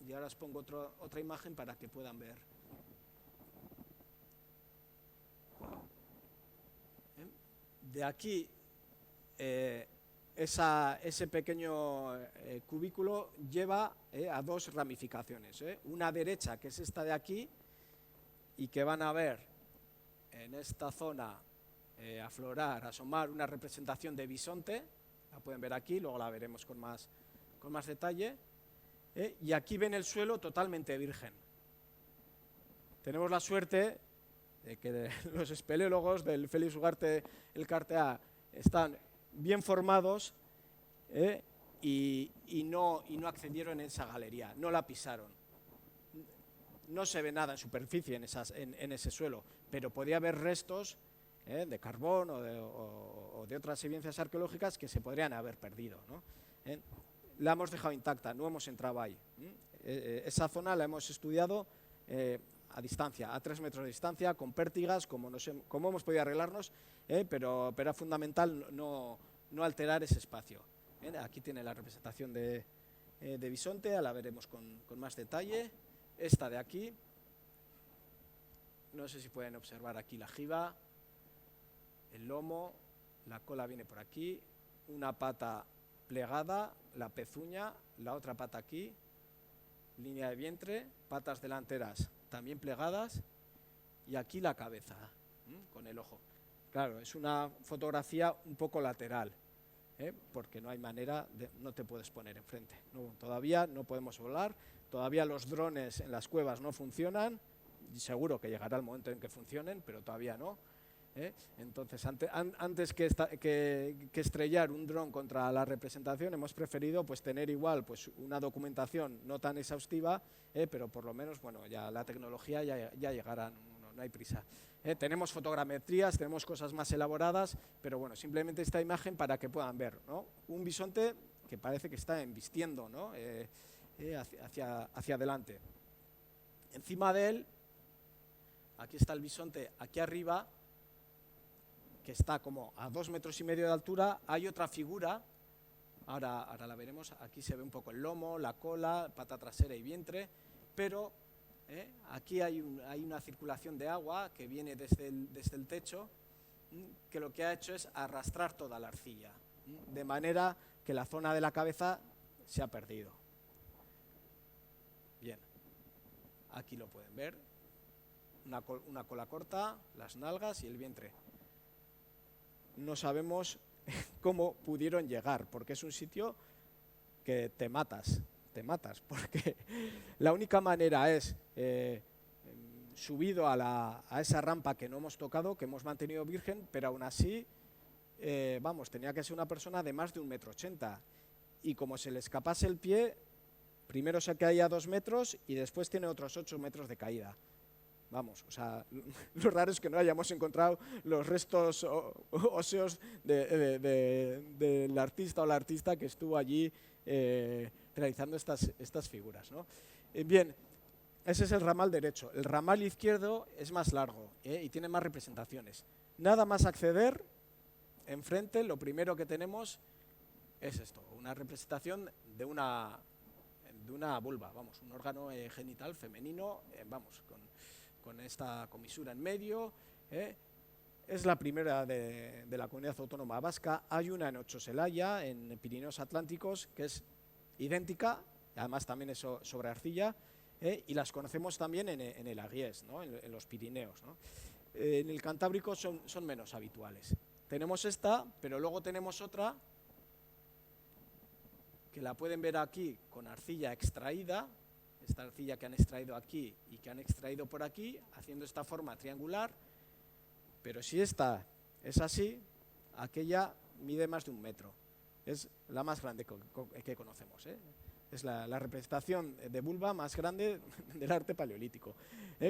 y ahora os pongo otra imagen para que puedan ver. De aquí, ese pequeño cubículo lleva a 2 ramificaciones, una derecha, que es esta de aquí, y que van a ver en esta zona aflorar, asomar una representación de bisonte. La pueden ver aquí, luego la veremos con más detalle. Y aquí ven el suelo totalmente virgen. Tenemos la suerte de que los espeleólogos del Félix Ugarte Elkartea están bien formados y no accedieron en esa galería, no la pisaron. No se ve nada en superficie en ese suelo, pero podía haber restos de carbón o de otras evidencias arqueológicas que se podrían haber perdido, ¿no? La hemos dejado intacta, no hemos entrado ahí. Esa zona la hemos estudiado a distancia, a 3 metros de distancia, con pértigas, como hemos podido arreglarnos, pero era fundamental no alterar ese espacio. Aquí tiene la representación de bisonte, la veremos con más detalle. Esta de aquí, no sé si pueden observar aquí la jiba, el lomo, la cola viene por aquí, una pata plegada, la pezuña, la otra pata aquí, línea de vientre, patas delanteras también plegadas y aquí la cabeza, con el ojo. Claro, es una fotografía un poco lateral, porque no hay manera, no te puedes poner enfrente. No, todavía no podemos volar, todavía los drones en las cuevas no funcionan, y seguro que llegará el momento en que funcionen, pero todavía no. Entonces, antes que estrellar un dron contra la representación, hemos preferido pues, tener igual pues, una documentación no tan exhaustiva, pero por lo menos bueno, ya la tecnología ya llegará, no hay prisa. Tenemos fotogrametrías, tenemos cosas más elaboradas, pero bueno, simplemente esta imagen para que puedan ver, ¿no? Un bisonte que parece que está embistiendo, ¿no? hacia adelante. Encima de él, aquí está el bisonte, aquí arriba, que está como a 2,5 metros de altura, hay otra figura, ahora la veremos, aquí se ve un poco el lomo, la cola, pata trasera y vientre, pero aquí hay una circulación de agua que viene desde el techo, que lo que ha hecho es arrastrar toda la arcilla, de manera que la zona de la cabeza se ha perdido. Bien, aquí lo pueden ver, una cola corta, las nalgas y el vientre. No sabemos cómo pudieron llegar, porque es un sitio que te matas, porque la única manera es subido a esa rampa que no hemos tocado, que hemos mantenido virgen, pero aún así, tenía que ser una persona de más de 1,80 m, y como se le escapase el pie, primero se caía a 2 metros y después tiene otros 8 metros de caída. Vamos, o sea, lo raro es que no hayamos encontrado los restos óseos del artista o la artista que estuvo allí realizando estas figuras, ¿no? Bien, ese es el ramal derecho. El ramal izquierdo es más largo y tiene más representaciones. Nada más acceder, enfrente lo primero que tenemos es esto, una representación de una vulva, vamos, un órgano genital femenino, con esta comisura en medio. Es la primera de la comunidad autónoma vasca. Hay una en Otxozelaya, en Pirineos Atlánticos, que es idéntica, además también es sobre arcilla, y las conocemos también en el Aguies, ¿no? en los Pirineos, ¿no? En el Cantábrico son menos habituales. Tenemos esta, pero luego tenemos otra, que la pueden ver aquí con arcilla extraída, esta arcilla que han extraído aquí y que han extraído por aquí, haciendo esta forma triangular, pero si esta es así, aquella mide más de 1 metro. Es la más grande que conocemos, Es la representación de vulva más grande del arte paleolítico.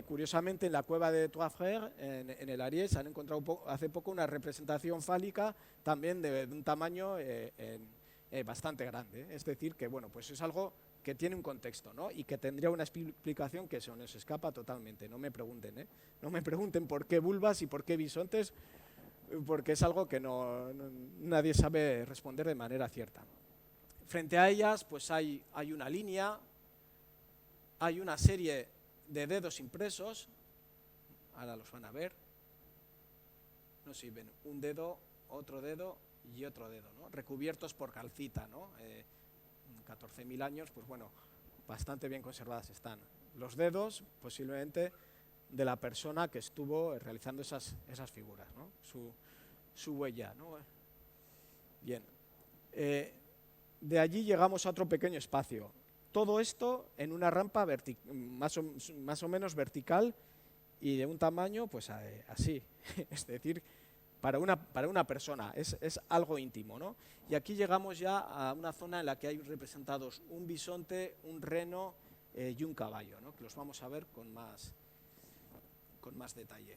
Curiosamente, en la cueva de Trois Frères, en el Ariès, han encontrado hace poco una representación fálica también de un tamaño bastante grande. Es decir, que bueno, pues es algo que tiene un contexto, ¿no? Y que tendría una explicación que se nos escapa totalmente. No me pregunten, No me pregunten por qué vulvas y por qué bisontes, porque es algo que nadie sabe responder de manera cierta. Frente a ellas, pues hay una línea, hay una serie de dedos impresos, ahora los van a ver, no sé si ven, un dedo, otro dedo y otro dedo, ¿no? Recubiertos por calcita, ¿no? 14.000 años, pues bueno, bastante bien conservadas están. Los dedos, posiblemente, de la persona que estuvo realizando esas figuras, ¿no? Su huella, ¿no? Bien. De allí llegamos a otro pequeño espacio. Todo esto en una rampa más o menos vertical y de un tamaño, pues así. Es decir, para una persona, es algo íntimo, ¿no? Y aquí llegamos ya a una zona en la que hay representados un bisonte, un reno y un caballo, ¿no? Que los vamos a ver con más detalle.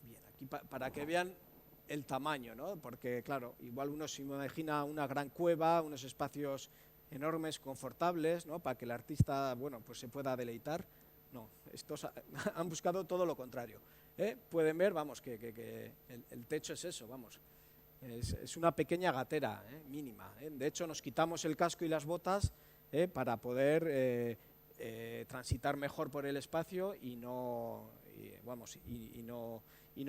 Bien, aquí para que vean el tamaño, ¿no? Porque, claro, igual uno se imagina una gran cueva, unos espacios enormes, confortables, ¿no? Para que el artista, bueno, pues se pueda deleitar. No, estos han buscado todo lo contrario. Pueden ver, vamos, que el techo es eso, vamos. Es una pequeña gatera, mínima. De hecho, nos quitamos el casco y las botas para poder transitar mejor por el espacio y no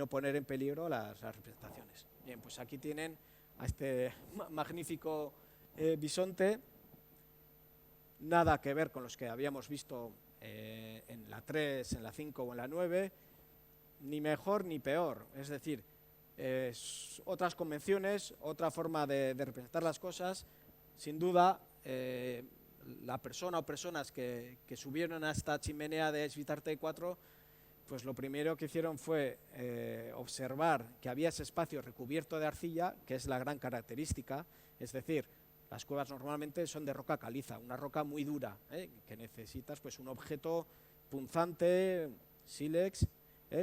poner en peligro las representaciones. Bien, pues aquí tienen a este magnífico bisonte, nada que ver con los que habíamos visto en la 3, en la 5 o en la 9, ni mejor ni peor, es decir, otras convenciones, otra forma de representar las cosas. Sin duda, la persona o personas que subieron a esta chimenea de Svitarte 4 pues lo primero que hicieron fue observar que había ese espacio recubierto de arcilla, que es la gran característica, es decir, las cuevas normalmente son de roca caliza, una roca muy dura, que necesitas pues un objeto punzante, sílex,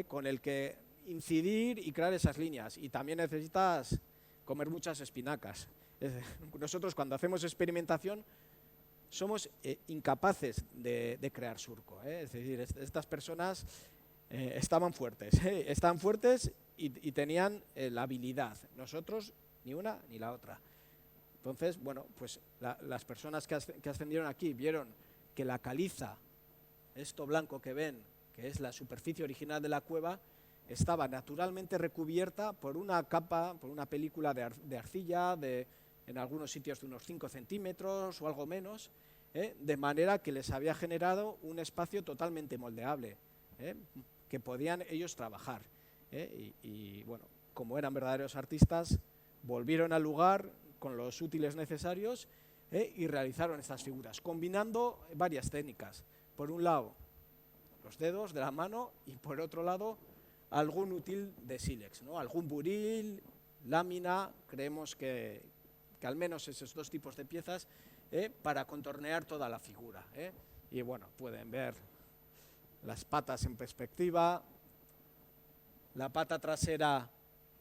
con el que incidir y crear esas líneas, y también necesitas comer muchas espinacas. Nosotros cuando hacemos experimentación somos incapaces de crear surco, es decir, estas personas estaban fuertes y tenían la habilidad, nosotros ni una ni la otra. Entonces, bueno, pues las personas que ascendieron aquí vieron que la caliza, esto blanco que ven, que es la superficie original de la cueva, estaba naturalmente recubierta por una capa, por una película de arcilla, en algunos sitios de unos 5 centímetros o algo menos, de manera que les había generado un espacio totalmente moldeable, que podían ellos trabajar. Y bueno, como eran verdaderos artistas, volvieron al lugar con los útiles necesarios y realizaron estas figuras, combinando varias técnicas. Por un lado, los dedos de la mano, y por otro lado, algún útil de sílex, ¿no? Algún buril, lámina, creemos que al menos esos dos tipos de piezas, para contornear toda la figura. Y bueno, pueden ver las patas en perspectiva, la pata trasera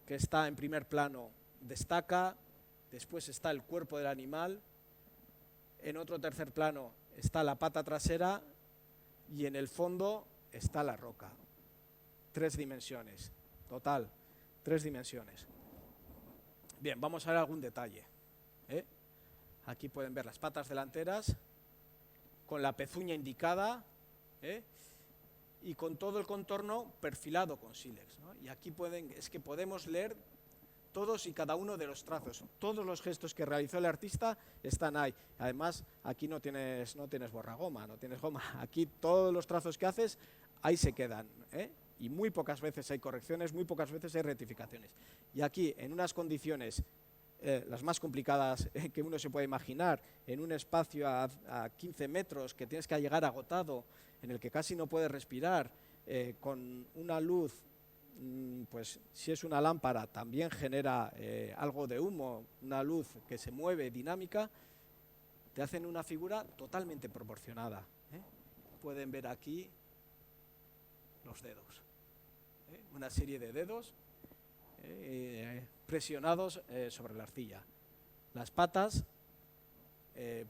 que está en primer plano destaca, después está el cuerpo del animal, en otro tercer plano está la pata trasera y en el fondo está la roca. 3 dimensiones, total, 3 dimensiones. Bien, vamos a ver algún detalle. Aquí pueden ver las patas delanteras con la pezuña indicada y con todo el contorno perfilado con sílex, ¿no? Y aquí podemos leer todos y cada uno de los trazos, todos los gestos que realizó el artista están ahí. Además, aquí no tienes borragoma, no tienes goma. Aquí todos los trazos que haces, ahí se quedan, y muy pocas veces hay correcciones, muy pocas veces hay rectificaciones. Y aquí, en unas condiciones las más complicadas que uno se puede imaginar, en un espacio a 15 metros que tienes que llegar agotado, en el que casi no puedes respirar, con una luz, pues si es una lámpara también genera algo de humo, una luz que se mueve, dinámica, te hacen una figura totalmente proporcionada. Pueden ver aquí los dedos, una serie de dedos presionados sobre la arcilla. Las patas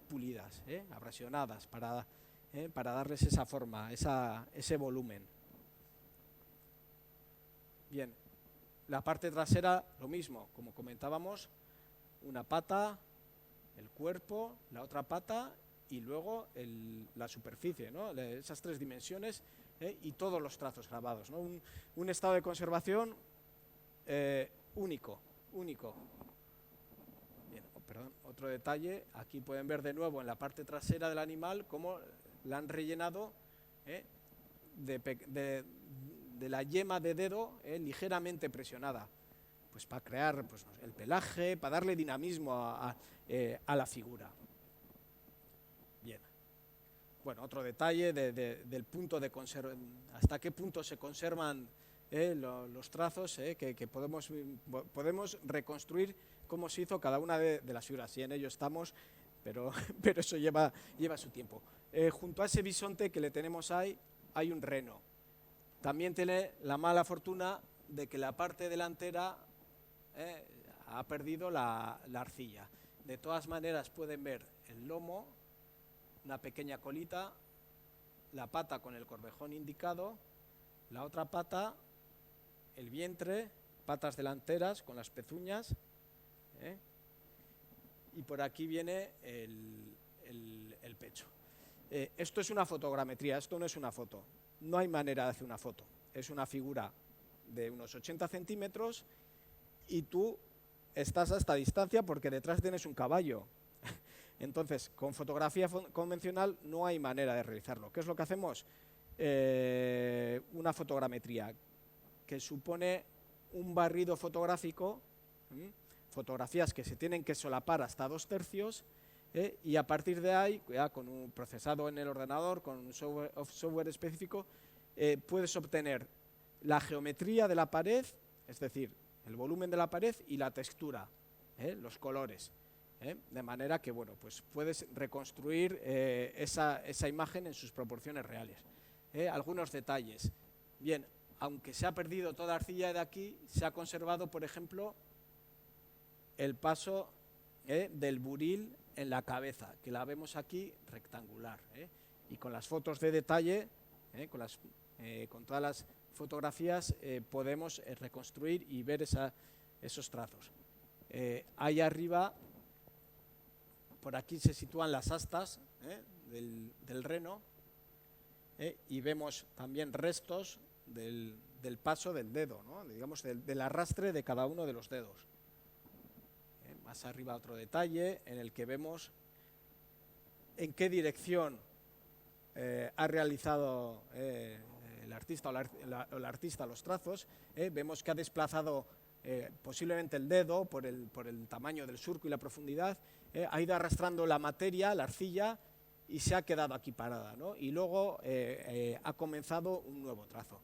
pulidas, abrasionadas para darles esa forma, ese volumen. Bien, la parte trasera lo mismo, como comentábamos, una pata, el cuerpo, la otra pata y luego la superficie, ¿no? Esas 3 dimensiones y todos los trazos grabados, ¿no? Un estado de conservación único. Bien, perdón, otro detalle, aquí pueden ver de nuevo en la parte trasera del animal cómo la han rellenado de la yema de dedo ligeramente presionada, pues para crear pues, el pelaje, para darle dinamismo a la figura. Bien. Bueno, otro detalle del punto de hasta qué punto se conservan los trazos, que podemos reconstruir cómo se hizo cada una de las figuras. Y en ello estamos, pero eso lleva su tiempo. Junto a ese bisonte que le tenemos ahí, hay un reno. También tiene la mala fortuna de que la parte delantera ha perdido la arcilla. De todas maneras pueden ver el lomo, una pequeña colita, la pata con el corvejón indicado, la otra pata, el vientre, patas delanteras con las pezuñas, y por aquí viene el pecho. Esto es una fotogrametría, esto no es una foto. No hay manera de hacer una foto. Es una figura de unos 80 centímetros y tú estás a esta distancia porque detrás tienes un caballo. Entonces, con fotografía convencional no hay manera de realizarlo. ¿Qué es lo que hacemos? Una fotogrametría que supone un barrido fotográfico, fotografías que se tienen que solapar hasta 2/3, y a partir de ahí, ya con un procesado en el ordenador, con un software específico, puedes obtener la geometría de la pared, es decir, el volumen de la pared y la textura, los colores. De manera que bueno, pues puedes reconstruir esa imagen en sus proporciones reales. Algunos detalles. Bien, aunque se ha perdido toda arcilla de aquí, se ha conservado, por ejemplo, el paso del buril en la cabeza, que la vemos aquí rectangular. Y con las fotos de detalle, con todas las fotografías, podemos reconstruir y ver esos trazos. Ahí arriba, por aquí se sitúan las astas del reno, y vemos también restos del paso del dedo, ¿no? Digamos del arrastre de cada uno de los dedos. Más arriba otro detalle en el que vemos en qué dirección ha realizado el artista o la artista los trazos. Vemos que ha desplazado posiblemente el dedo por el tamaño del surco y la profundidad, ha ido arrastrando la materia, la arcilla, y se ha quedado aquí parada, ¿no? Y luego ha comenzado un nuevo trazo.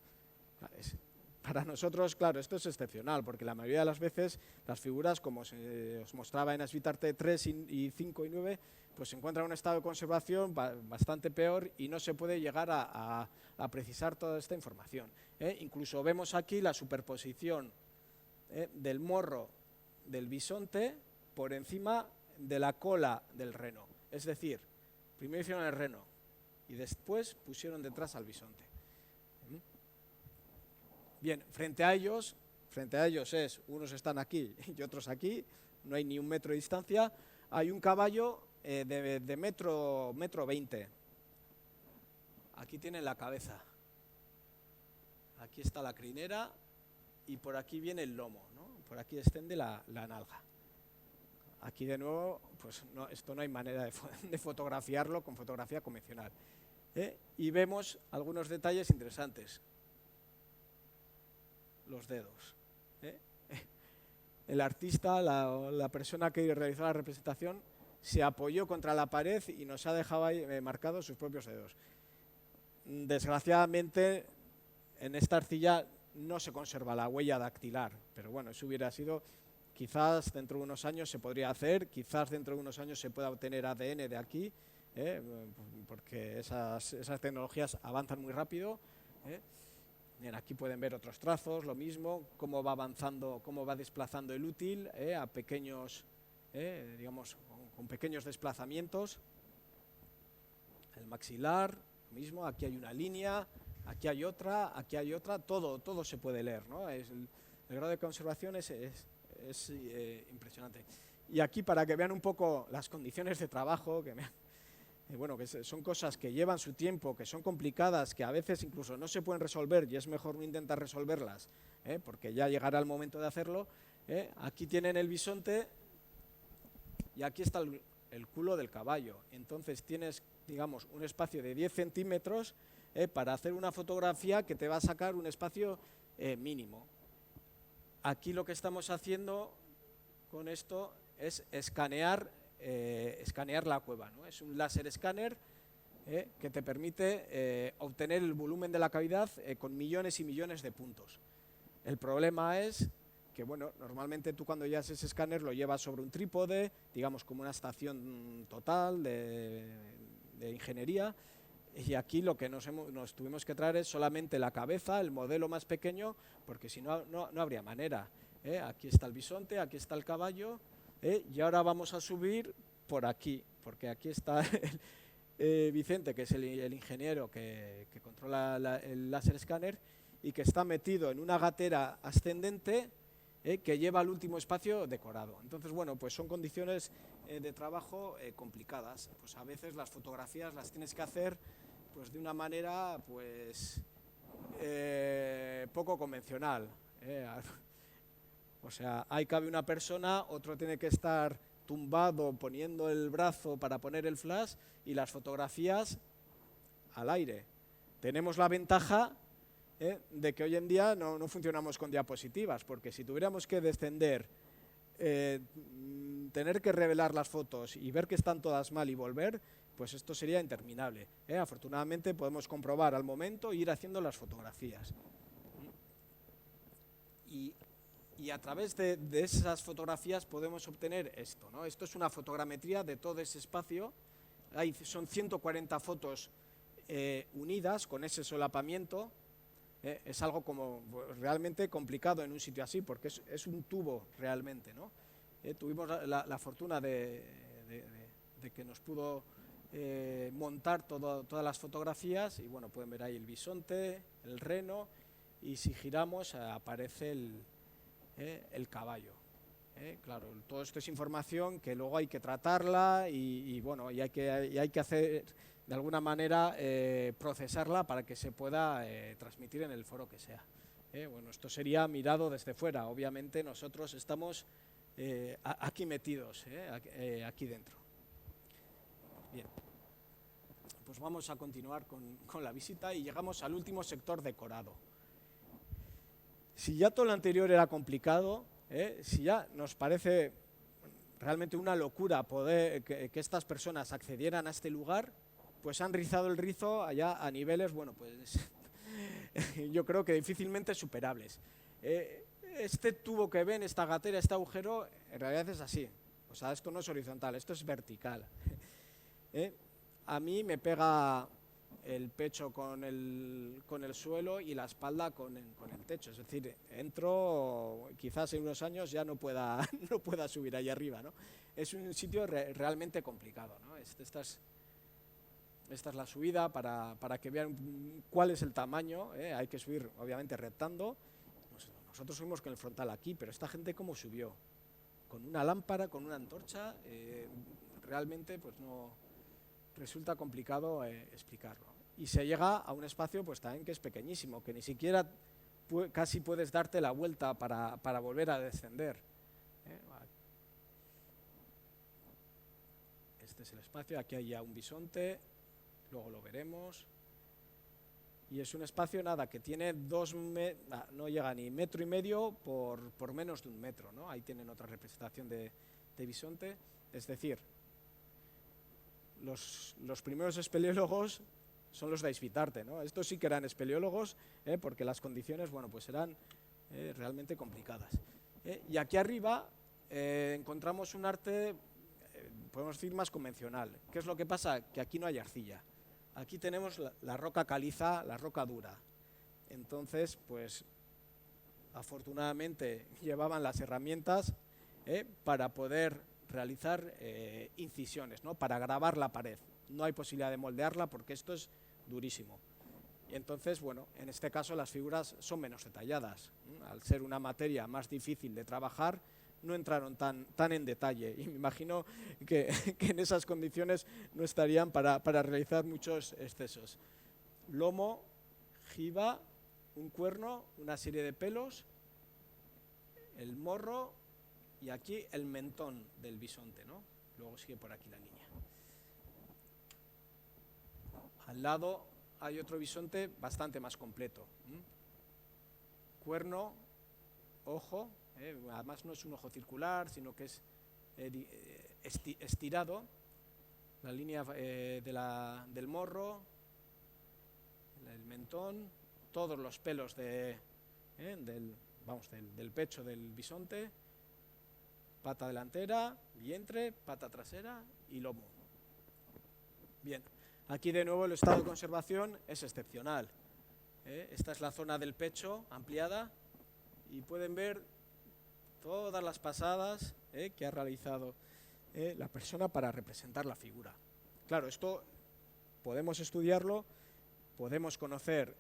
Para nosotros, claro, esto es excepcional, porque la mayoría de las veces las figuras, como os mostraba en Asvitarte 3 y 5 y 9, pues se encuentran en un estado de conservación bastante peor y no se puede llegar a precisar toda esta información. Incluso vemos aquí la superposición del morro del bisonte por encima de la cola del reno. Es decir, primero hicieron el reno y después pusieron detrás al bisonte. Bien, frente a ellos unos están aquí y otros aquí, no hay ni 1 metro de distancia, hay un caballo de metro 20. Aquí tienen la cabeza, aquí está la crinera y por aquí viene el lomo, ¿no? Por aquí extiende la nalga. Aquí de nuevo, pues no, esto no hay manera de fotografiarlo con fotografía convencional. Y vemos algunos detalles interesantes. Los dedos. El artista, la persona que realizó la representación, se apoyó contra la pared y nos ha dejado ahí marcados sus propios dedos. Desgraciadamente, en esta arcilla no se conserva la huella dactilar, pero bueno, eso hubiera sido, quizás dentro de unos años se podría hacer, quizás dentro de unos años se pueda obtener ADN de aquí, porque esas tecnologías avanzan muy rápido. Bien, aquí pueden ver otros trazos, lo mismo, cómo va avanzando, cómo va desplazando el útil a pequeños, digamos, con pequeños desplazamientos. El maxilar, lo mismo, aquí hay una línea, aquí hay otra, todo se puede leer, ¿no? El grado de conservación es impresionante. Y aquí, para que vean un poco las condiciones de trabajo, que son cosas que llevan su tiempo, que son complicadas, que a veces incluso no se pueden resolver y es mejor no intentar resolverlas, porque ya llegará el momento de hacerlo. Aquí tienen el bisonte y aquí está el culo del caballo. Entonces tienes, digamos, un espacio de 10 centímetros para hacer una fotografía que te va a sacar un espacio mínimo. Aquí lo que estamos haciendo con esto es escanear la cueva, ¿no? Es un láser escáner que te permite obtener el volumen de la cavidad con millones y millones de puntos. El problema es que, bueno, normalmente tú cuando llevas ese escáner lo llevas sobre un trípode, digamos como una estación total de ingeniería, y aquí lo que nos tuvimos que traer es solamente la cabeza, el modelo más pequeño, porque si no, no habría manera. Aquí está el bisonte, aquí está el caballo, y ahora vamos a subir por aquí, porque aquí está Vicente, que es el ingeniero que controla el láser escáner y que está metido en una gatera ascendente que lleva al último espacio decorado. Entonces, bueno, pues son condiciones de trabajo complicadas. Pues a veces las fotografías las tienes que hacer pues de una manera pues poco convencional. O sea, ahí cabe una persona, otro tiene que estar tumbado poniendo el brazo para poner el flash y las fotografías al aire. Tenemos la ventaja de que hoy en día no funcionamos con diapositivas, porque si tuviéramos que descender tener que revelar las fotos y ver que están todas mal y volver, pues esto sería interminable. Afortunadamente podemos comprobar al momento e ir haciendo las fotografías. Y a través de esas fotografías podemos obtener esto, ¿no? Esto es una fotogrametría de todo ese espacio. Son 140 fotos unidas con ese solapamiento. Es algo como realmente complicado en un sitio así, porque es un tubo realmente, ¿no? Tuvimos la fortuna de que nos pudo montar todas las fotografías y bueno, pueden ver ahí el bisonte, el reno, y si giramos aparece el caballo. Claro, todo esto es información que luego hay que tratarla y bueno, y hay que hacer de alguna manera procesarla para que se pueda transmitir en el foro que sea. Bueno, esto sería mirado desde fuera. Obviamente nosotros estamos aquí metidos, aquí dentro. Bien, pues vamos a continuar con la visita y llegamos al último sector decorado. Si ya todo lo anterior era complicado, si ya nos parece realmente una locura poder que estas personas accedieran a este lugar, pues han rizado el rizo allá a niveles, bueno, pues yo creo que difícilmente superables. Este tubo que ven, esta gatera, este agujero, en realidad es así. O sea, esto no es horizontal, esto es vertical. A mí me pega el pecho con el suelo y la espalda con el techo. Es decir, entro, quizás en unos años ya no pueda subir ahí arriba, ¿no? Es un sitio realmente complicado, ¿no? Esta es la subida para que vean cuál es el tamaño. Hay que subir, obviamente, reptando. Nosotros subimos con el frontal aquí, pero esta gente cómo subió. Con una lámpara, con una antorcha, realmente pues no resulta complicado explicarlo. Y se llega a un espacio pues también que es pequeñísimo, que ni siquiera casi puedes darte la vuelta para volver a descender. Este es el espacio, aquí hay ya un bisonte, luego lo veremos. Y es un espacio, nada, que tiene no llega ni 1,5 metros por menos de 1 metro, ¿no? Ahí tienen otra representación de bisonte. Es decir, los primeros espeleólogos son los de Aizpitarte, ¿no? Estos sí que eran espeleólogos, porque las condiciones, bueno, pues eran realmente complicadas. Y aquí arriba encontramos un arte, podemos decir, más convencional. ¿Qué es lo que pasa? Que aquí no hay arcilla. Aquí tenemos la roca caliza, la roca dura. Entonces, pues, afortunadamente llevaban las herramientas para poder realizar incisiones, ¿no? Para grabar la pared. No hay posibilidad de moldearla porque esto es durísimo. Y entonces, bueno, en este caso las figuras son menos detalladas. Al ser una materia más difícil de trabajar, no entraron tan en detalle y me imagino que en esas condiciones no estarían para realizar muchos excesos. Lomo, jiba, un cuerno, una serie de pelos, el morro y aquí el mentón del bisonte, ¿no? Luego sigue por aquí la niña. Al lado hay otro bisonte bastante más completo. Cuerno, ojo, además no es un ojo circular, sino que es estirado, la línea del morro, el mentón, todos los pelos del pecho del bisonte, pata delantera, vientre, pata trasera y lomo. Bien, aquí de nuevo el estado de conservación es excepcional. Esta es la zona del pecho ampliada y pueden ver todas las pasadas que ha realizado la persona para representar la figura. Claro, esto podemos estudiarlo, podemos conocer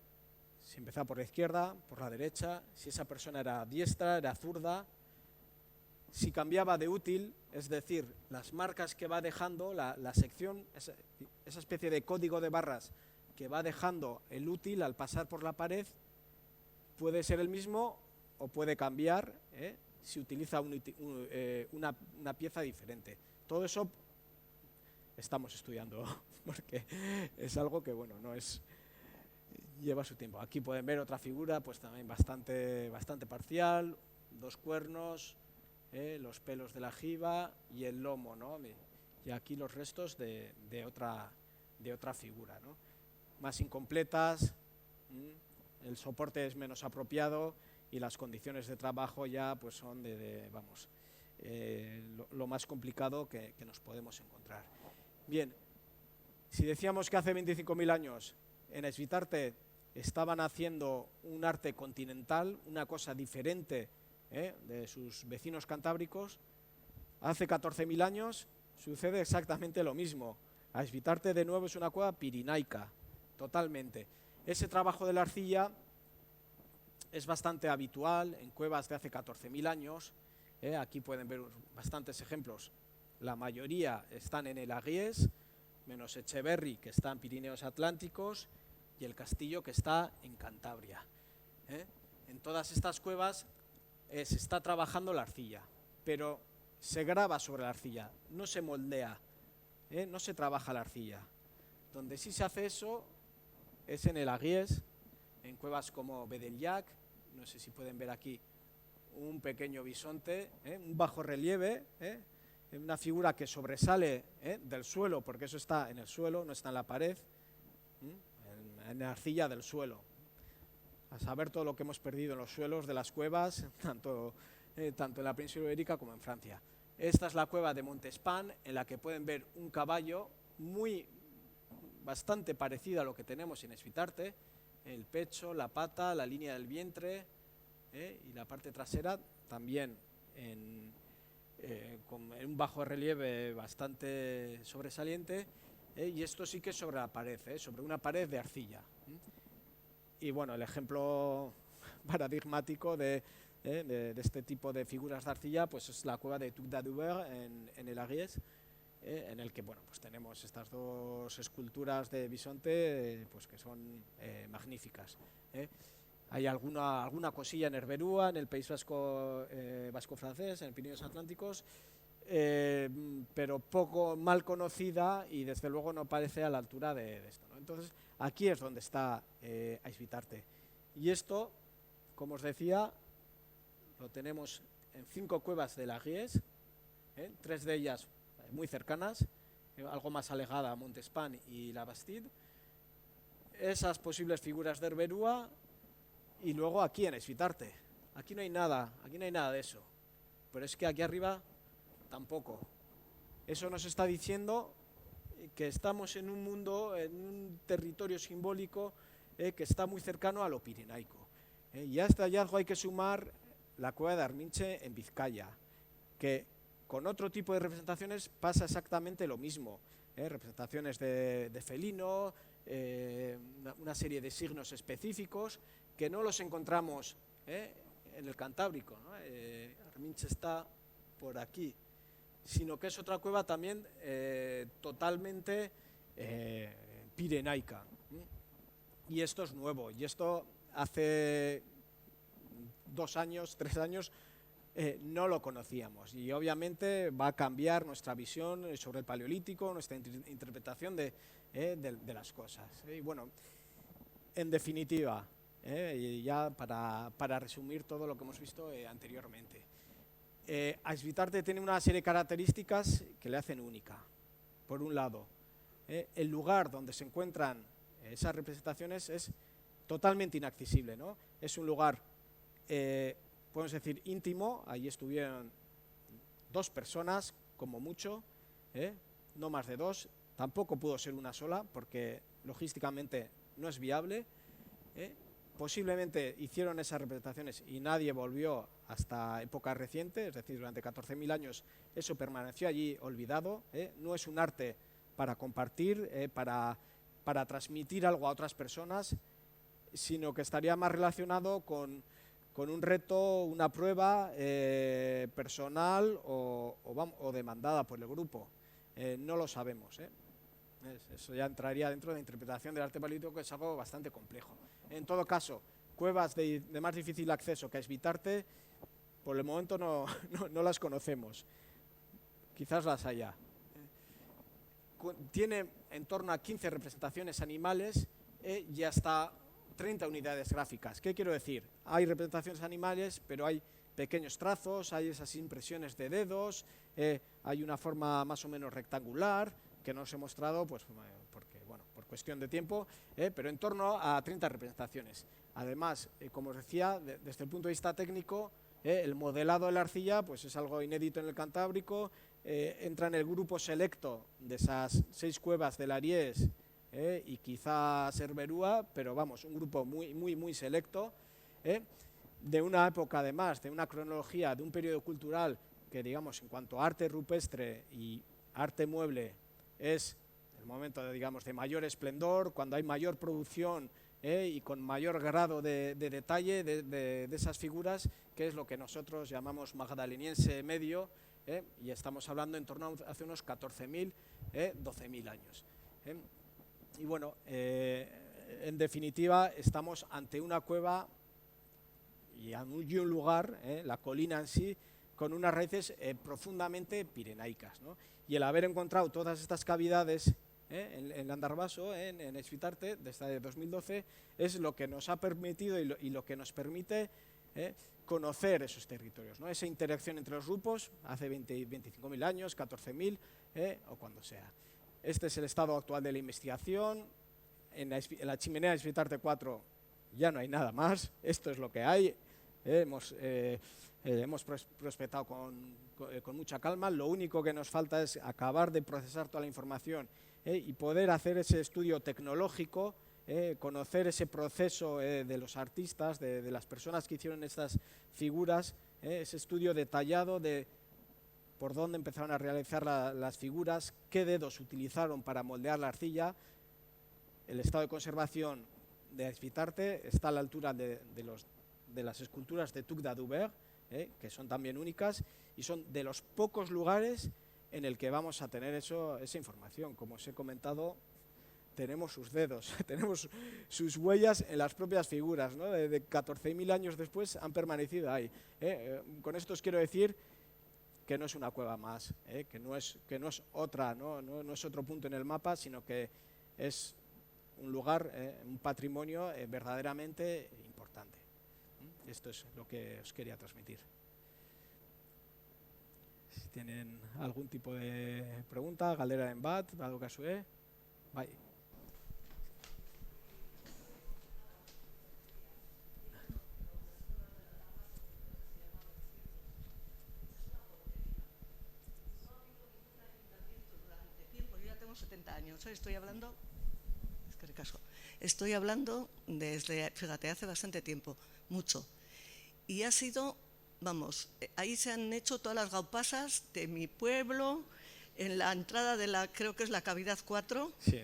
si empezaba por la izquierda, por la derecha, si esa persona era diestra, era zurda, si cambiaba de útil, es decir, las marcas que va dejando, la sección, esa especie de código de barras que va dejando el útil al pasar por la pared, puede ser el mismo o puede cambiar, si utiliza una pieza diferente. Todo eso estamos estudiando, porque es algo que, bueno, lleva su tiempo. Aquí pueden ver otra figura, pues también bastante parcial, 2 cuernos, los pelos de la jiba y el lomo, ¿no? Y aquí los restos de otra figura, ¿no? Más incompletas, el soporte es menos apropiado y las condiciones de trabajo ya pues son lo más complicado que nos podemos encontrar. Bien, si decíamos que hace 25.000 años en Esvitarte estaban haciendo un arte continental, una cosa diferente de sus vecinos cantábricos, hace 14.000 años sucede exactamente lo mismo. Esvitarte de nuevo es una cueva pirinaica, totalmente. Ese trabajo de la arcilla es bastante habitual en cuevas de hace 14.000 años. Aquí pueden ver bastantes ejemplos. La mayoría están en el Aguies, menos Echeverri, que está en Pirineos Atlánticos, y el Castillo, que está en Cantabria. En todas estas cuevas se está trabajando la arcilla, pero se graba sobre la arcilla, no se moldea, no se trabaja la arcilla. Donde sí se hace eso es en el Aguies, en cuevas como Bedellac, no sé si pueden ver aquí un pequeño bisonte, un bajo relieve, una figura que sobresale del suelo, porque eso está en el suelo, no está en la pared, en la arcilla del suelo. A saber todo lo que hemos perdido en los suelos de las cuevas, tanto en la península ibérica como en Francia. Esta es la cueva de Montespan, en la que pueden ver un caballo bastante parecido a lo que tenemos en Esvitarte, el pecho, la pata, la línea del vientre y la parte trasera también con un bajo relieve bastante sobresaliente, y esto sí que es sobre la pared, sobre una pared de arcilla. Y bueno, el ejemplo paradigmático de este tipo de figuras de arcilla pues es la cueva de Tuc-d'Adoubert en el Aguies, en el que bueno, pues tenemos estas dos esculturas de bisonte pues que son magníficas. Hay alguna cosilla en Herberúa, en el País Vasco, vasco-francés, en Pirineos Atlánticos, pero poco mal conocida y desde luego no parece a la altura de esto, ¿no? Entonces aquí es donde está Esvitarte. Y esto, como os decía, lo tenemos en 5 cuevas de la Aguies, 3 de ellas muy cercanas, algo más alejada a Montespan y la Bastide, esas posibles figuras de Herberúa, y luego aquí en Esvitarte. Aquí no hay nada de eso, pero es que aquí arriba tampoco. Eso nos está diciendo que estamos en un mundo, en un territorio simbólico que está muy cercano a lo pirenaico. Y a este hallazgo hay que sumar la cueva de Arminche en Vizcaya, que con otro tipo de representaciones pasa exactamente lo mismo. Representaciones de felino, una serie de signos específicos que no los encontramos en el Cantábrico, ¿no? Arminche está por aquí, sino que es otra cueva también totalmente pirenaica. Y esto es nuevo, y esto hace 2 años, 3 años, no lo conocíamos, y obviamente va a cambiar nuestra visión sobre el Paleolítico, nuestra interpretación de las cosas. Y bueno, en definitiva, y ya para resumir todo lo que hemos visto anteriormente, Esvitarte tiene una serie de características que le hacen única. Por un lado, el lugar donde se encuentran esas representaciones es totalmente inaccesible, ¿no? Es un lugar, podemos decir, íntimo. Allí estuvieron 2 personas, como mucho, no más de 2. Tampoco pudo ser una sola, porque logísticamente no es viable. Posiblemente hicieron esas representaciones y nadie volvió hasta época reciente, es decir, durante 14.000 años eso permaneció allí olvidado. No es un arte para compartir, para transmitir algo a otras personas, sino que estaría más relacionado con un reto, una prueba personal o demandada por el grupo. No lo sabemos. Eso ya entraría dentro de la interpretación del arte paleolítico, que es algo bastante complejo. En todo caso, cuevas de más difícil acceso que Esvitarte, por el momento no las conocemos. Quizás las haya. Tiene en torno a 15 representaciones animales y hasta 30 unidades gráficas. ¿Qué quiero decir? Hay representaciones animales, pero hay pequeños trazos, hay esas impresiones de dedos, hay una forma más o menos rectangular, que no os he mostrado pues, porque, bueno, por cuestión de tiempo, pero en torno a 30 representaciones. Además, como os decía, desde el punto de vista técnico, el modelado de la arcilla pues, es algo inédito en el Cantábrico, entra en el grupo selecto de esas 6 cuevas del Ariés y quizá Cerberúa, pero vamos, un grupo muy selecto, de una época además, de una cronología, de un periodo cultural que, digamos, en cuanto a arte rupestre y arte mueble, es el momento de mayor esplendor, cuando hay mayor producción y con mayor grado de detalle de esas figuras, que es lo que nosotros llamamos magdaleniense medio, y estamos hablando en torno a hace unos 14.000, 12.000 años. Y bueno, en definitiva, estamos ante una cueva y un lugar, la colina en sí, con unas raíces profundamente pirenaicas, ¿no? Y el haber encontrado todas estas cavidades en Landarbaso, en Esvitarte, desde 2012, es lo que nos ha permitido y lo que nos permite conocer esos territorios, ¿no? Esa interacción entre los grupos, hace 25.000 años, 14.000, o cuando sea. Este es el estado actual de la investigación. En la chimenea de Esvitarte 4 ya no hay nada más, esto es lo que hay. Hemos prospectado con mucha calma. Lo único que nos falta es acabar de procesar toda la información y poder hacer ese estudio tecnológico, conocer ese proceso de los artistas, de las personas que hicieron estas figuras, ese estudio detallado de por dónde empezaron a realizar las figuras, qué dedos utilizaron para moldear la arcilla. El estado de conservación de Esvitarte está a la altura de las esculturas de Tuc d'Adoubert, que son también únicas, y son de los pocos lugares en el que vamos a tener esa información. Como os he comentado, tenemos sus dedos, tenemos sus huellas en las propias figuras, ¿no? De 14.000 años después han permanecido ahí. Con esto os quiero decir que no es una cueva más, que no es otra, no es otro punto en el mapa, sino que es un lugar, un patrimonio verdaderamente importante. Esto es lo que os quería transmitir. Si tienen algún tipo de pregunta, galdera en bat, badukazue, bai. Yo ya tengo 70 años, estoy hablando desde, fíjate, hace bastante tiempo, mucho. Y ha sido, vamos, ahí se han hecho todas las gaupasas de mi pueblo, en la entrada de creo que es la cavidad 4, Sí.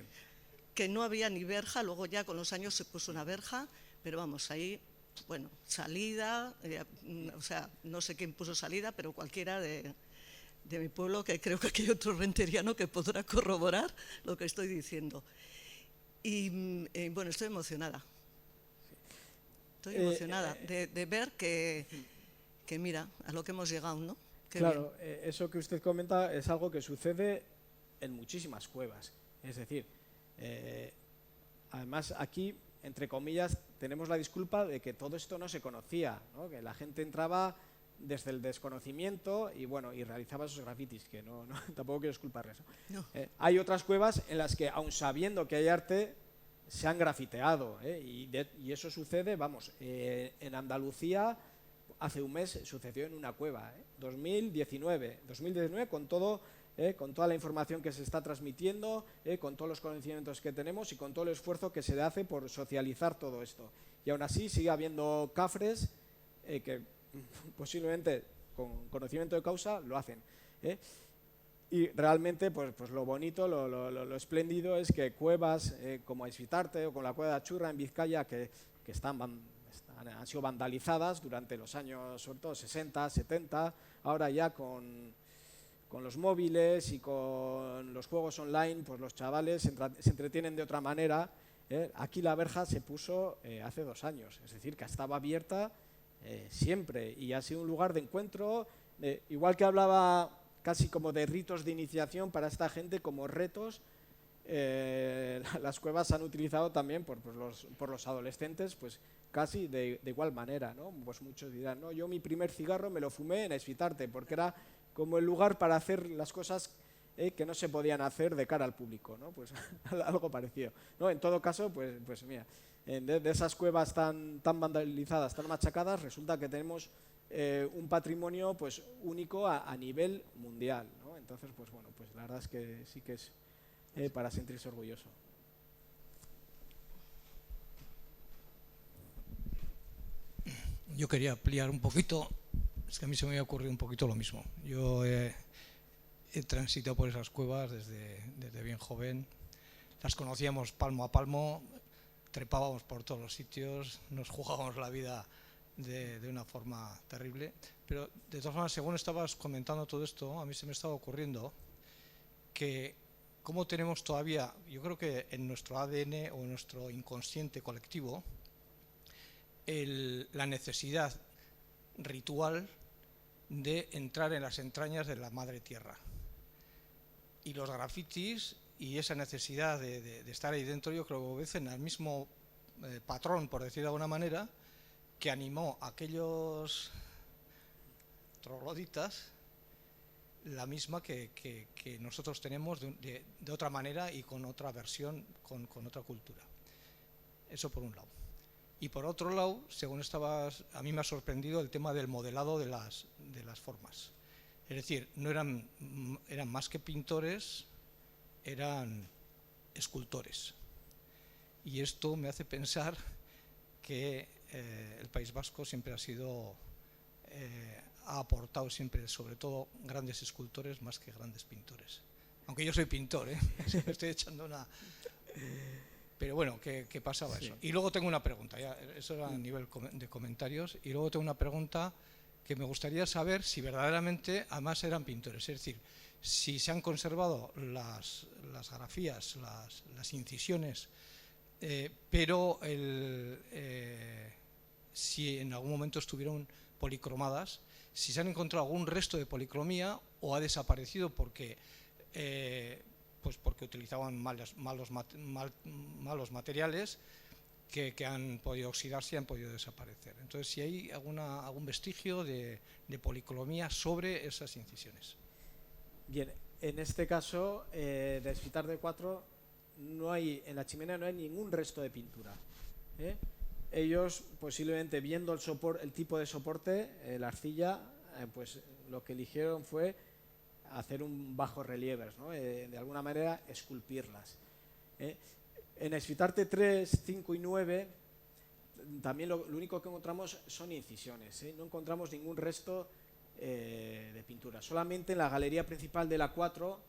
que no había ni verja, luego ya con los años se puso una verja, pero vamos, ahí, bueno, salida, o sea, no sé quién puso salida, pero cualquiera de mi pueblo, que creo que aquí hay otro renteriano que podrá corroborar lo que estoy diciendo. Y bueno, estoy emocionada. Estoy emocionada de ver que mira, a lo que hemos llegado, ¿no? Qué claro, eso que usted comenta es algo que sucede en muchísimas cuevas. Es decir, además aquí, entre comillas, tenemos la disculpa de que todo esto no se conocía, ¿no? Que la gente entraba desde el desconocimiento y bueno, y realizaba esos grafitis, que no tampoco quiero disculparles. No. Hay otras cuevas en las que, aun sabiendo que hay arte, se han grafiteado, y eso sucede, vamos, en Andalucía hace un mes sucedió en una cueva, 2019 con toda la información que se está transmitiendo, con todos los conocimientos que tenemos y con todo el esfuerzo que se hace por socializar todo esto. Y aún así sigue habiendo cafres que posiblemente con conocimiento de causa lo hacen. Y realmente pues lo bonito, lo espléndido es que cuevas como Esvitarte o con la cueva de Achurra en Vizcaya, que han sido vandalizadas durante los años sobre todo 60, 70, ahora ya con los móviles y con los juegos online, pues los chavales se entretienen de otra manera. Aquí la verja se puso hace 2 años, es decir, que estaba abierta siempre y ha sido un lugar de encuentro, igual que hablaba casi como de ritos de iniciación para esta gente, como retos, las cuevas se han utilizado también por los adolescentes, pues casi de igual manera, ¿no? Pues muchos dirán, no, yo mi primer cigarro me lo fumé en Esfitarte, porque era como el lugar para hacer las cosas que no se podían hacer de cara al público, ¿no? Pues algo parecido, ¿no? En todo caso, pues mira, de esas cuevas tan vandalizadas, tan machacadas, resulta que tenemos un patrimonio pues único a nivel mundial, ¿no? Entonces, pues bueno, pues la verdad es que sí que es para sentirse orgulloso. Yo quería ampliar un poquito, es que a mí se me había ocurrido un poquito lo mismo. Yo he transitado por esas cuevas desde bien joven, las conocíamos palmo a palmo, trepábamos por todos los sitios, nos jugábamos la vida de una forma terrible, pero de todas formas, según estabas comentando todo esto, a mí se me estaba ocurriendo que cómo tenemos todavía, yo creo que en nuestro ADN o en nuestro inconsciente colectivo, la necesidad ritual de entrar en las entrañas de la madre tierra. Y los grafitis y esa necesidad de estar ahí dentro, yo creo que obedecen al mismo patrón, por decir de alguna manera, que animó a aquellos trogloditas, la misma que nosotros tenemos de otra manera y con otra versión, con otra cultura. Eso por un lado. Y por otro lado, según estabas, a mí me ha sorprendido el tema del modelado de las formas. Es decir, no eran más que pintores, eran escultores. Y esto me hace pensar que el País Vasco siempre ha aportado siempre, sobre todo, grandes escultores más que grandes pintores. Aunque yo soy pintor, me estoy echando una... Pero bueno, que pasaba eso. Y luego tengo una pregunta, ya, eso era a nivel de comentarios, y luego tengo una pregunta que me gustaría saber si verdaderamente además eran pintores, es decir, si se han conservado las grafías, las incisiones, pero si en algún momento estuvieron policromadas, si se han encontrado algún resto de policromía o ha desaparecido porque utilizaban malos materiales que han podido oxidarse y han podido desaparecer. Entonces, si hay algún vestigio de policromía sobre esas incisiones. Bien, en este caso, de Esfitarte 4, en la chimenea no hay ningún resto de pintura. Ellos, posiblemente viendo el tipo de soporte, la arcilla, pues lo que eligieron fue hacer un bajo relieves, ¿no? De alguna manera esculpirlas. En Esfitarte 3, 5 y 9 también lo único que encontramos son incisiones, no encontramos ningún resto de pintura. Solamente en la galería principal de la 4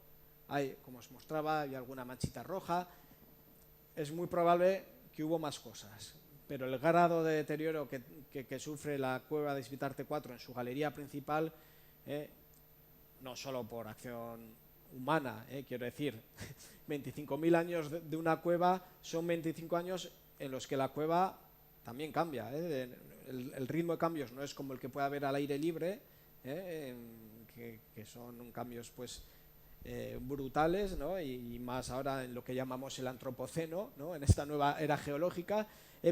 hay, como os mostraba, hay alguna manchita roja. Es muy probable que hubo más cosas, pero el grado de deterioro que sufre la cueva de Esfitarte 4 en su galería principal, no solo por acción humana, quiero decir, 25.000 años de una cueva son 25 años en los que la cueva también cambia. El ritmo de cambios no es como el que puede haber al aire libre, que son cambios pues brutales, ¿no? Y más ahora en lo que llamamos el antropoceno, ¿no? En esta nueva era geológica,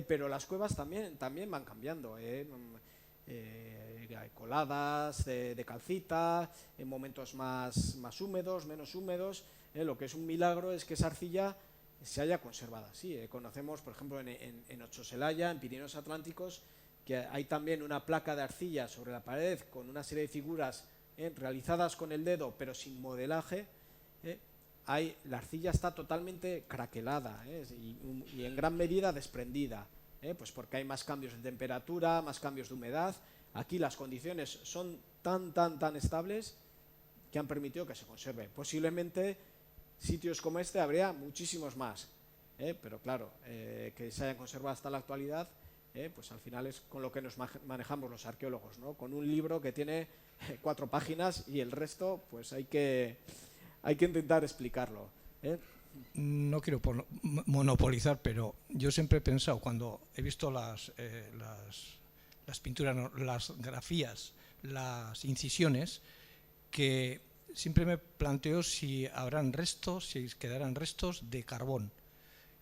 pero las cuevas también van cambiando. Coladas de calcita, en momentos más húmedos, menos húmedos. Lo que es un milagro es que esa arcilla se haya conservado así. Conocemos, por ejemplo, en Otxoselaya, en Pirineos Atlánticos, que hay también una placa de arcilla sobre la pared con una serie de figuras realizadas con el dedo pero sin modelaje. La arcilla está totalmente craquelada, y en gran medida desprendida, pues porque hay más cambios de temperatura, más cambios de humedad. Aquí las condiciones son tan estables que han permitido que se conserve. Posiblemente sitios como este habría muchísimos más, pero claro, que se hayan conservado hasta la actualidad, pues al final es con lo que nos manejamos los arqueólogos, ¿no? Con un libro que tiene 4 páginas y el resto pues hay que intentar explicarlo. No quiero monopolizar, pero yo siempre he pensado, cuando he visto las pinturas, las grafías, las incisiones, que siempre me planteo si habrán restos, si quedarán restos de carbón.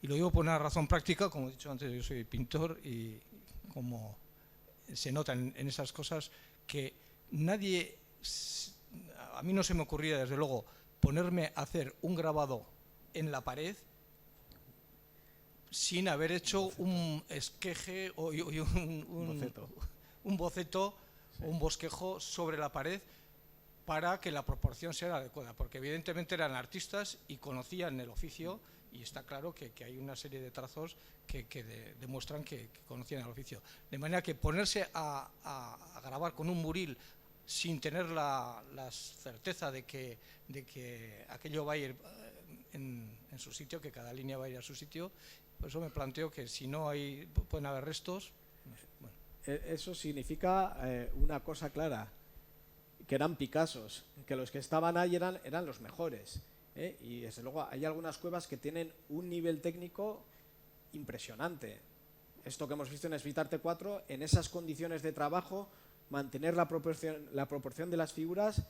Y lo digo por una razón práctica, como he dicho antes, yo soy pintor y como se nota en esas cosas que nadie, a mí no se me ocurría desde luego ponerme a hacer un grabado en la pared sin haber hecho un esqueje o un boceto o un bosquejo sobre la pared para que la proporción sea adecuada, porque evidentemente eran artistas y conocían el oficio, y está claro que hay una serie de trazos que demuestran que conocían el oficio. De manera que ponerse a grabar con un buril sin tener la certeza de que aquello va a ir en su sitio, que cada línea va a ir a su sitio, por eso me planteo que si no pueden haber restos. Bueno. Eso significa una cosa clara, que eran Picassos, que los que estaban ahí eran los mejores. Y desde luego hay algunas cuevas que tienen un nivel técnico impresionante. Esto que hemos visto en Svitarte 4, en esas condiciones de trabajo, mantener la proporción de las figuras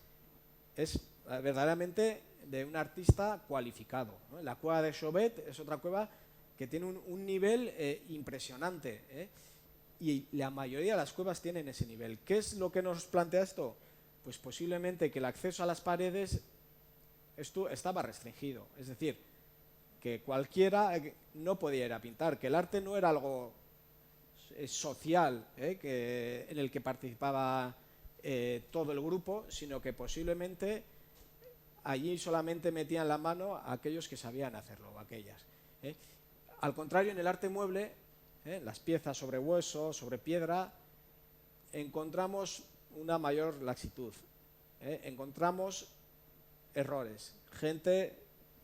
es verdaderamente de un artista cualificado, ¿no? La cueva de Chauvet es otra cueva que tiene un nivel impresionante, y la mayoría de las cuevas tienen ese nivel. ¿Qué es lo que nos plantea esto? Pues posiblemente que el acceso a las paredes estaba restringido, es decir, que cualquiera no podía ir a pintar, que el arte no era algo social, en el que participaba todo el grupo, sino que posiblemente allí solamente metían la mano a aquellos que sabían hacerlo, o aquellas. Al contrario, en el arte mueble, las piezas sobre hueso, sobre piedra, encontramos una mayor laxitud, encontramos errores, gente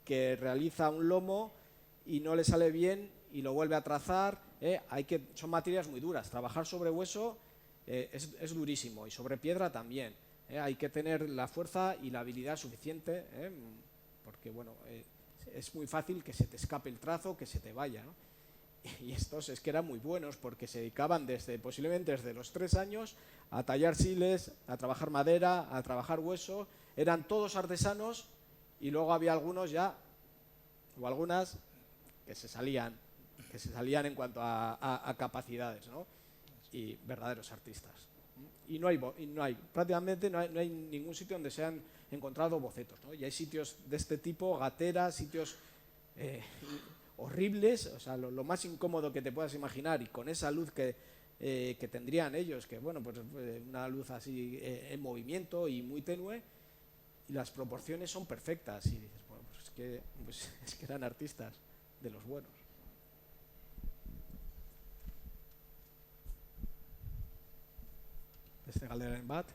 que realiza un lomo y no le sale bien y lo vuelve a trazar, son materias muy duras, trabajar sobre hueso es durísimo, y sobre piedra también, hay que tener la fuerza y la habilidad suficiente, porque bueno, es muy fácil que se te escape el trazo, que se te vaya, ¿no? Y estos es que eran muy buenos porque se dedicaban posiblemente desde los 3 años a tallar siles, a trabajar madera, a trabajar hueso. Eran todos artesanos, y luego había algunos ya, o algunas, que se salían en cuanto a capacidades, ¿no? Y verdaderos artistas. Y prácticamente no hay ningún sitio donde se han encontrado bocetos, ¿no? Y hay sitios de este tipo, gateras, sitios horribles, o sea, lo más incómodo que te puedas imaginar, y con esa luz que tendrían ellos, que bueno, pues una luz así en movimiento y muy tenue, y las proporciones son perfectas, y dices, bueno, pues es que eran artistas de los buenos. Beste galderen bat.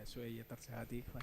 Zuei etortzeagatik, bai.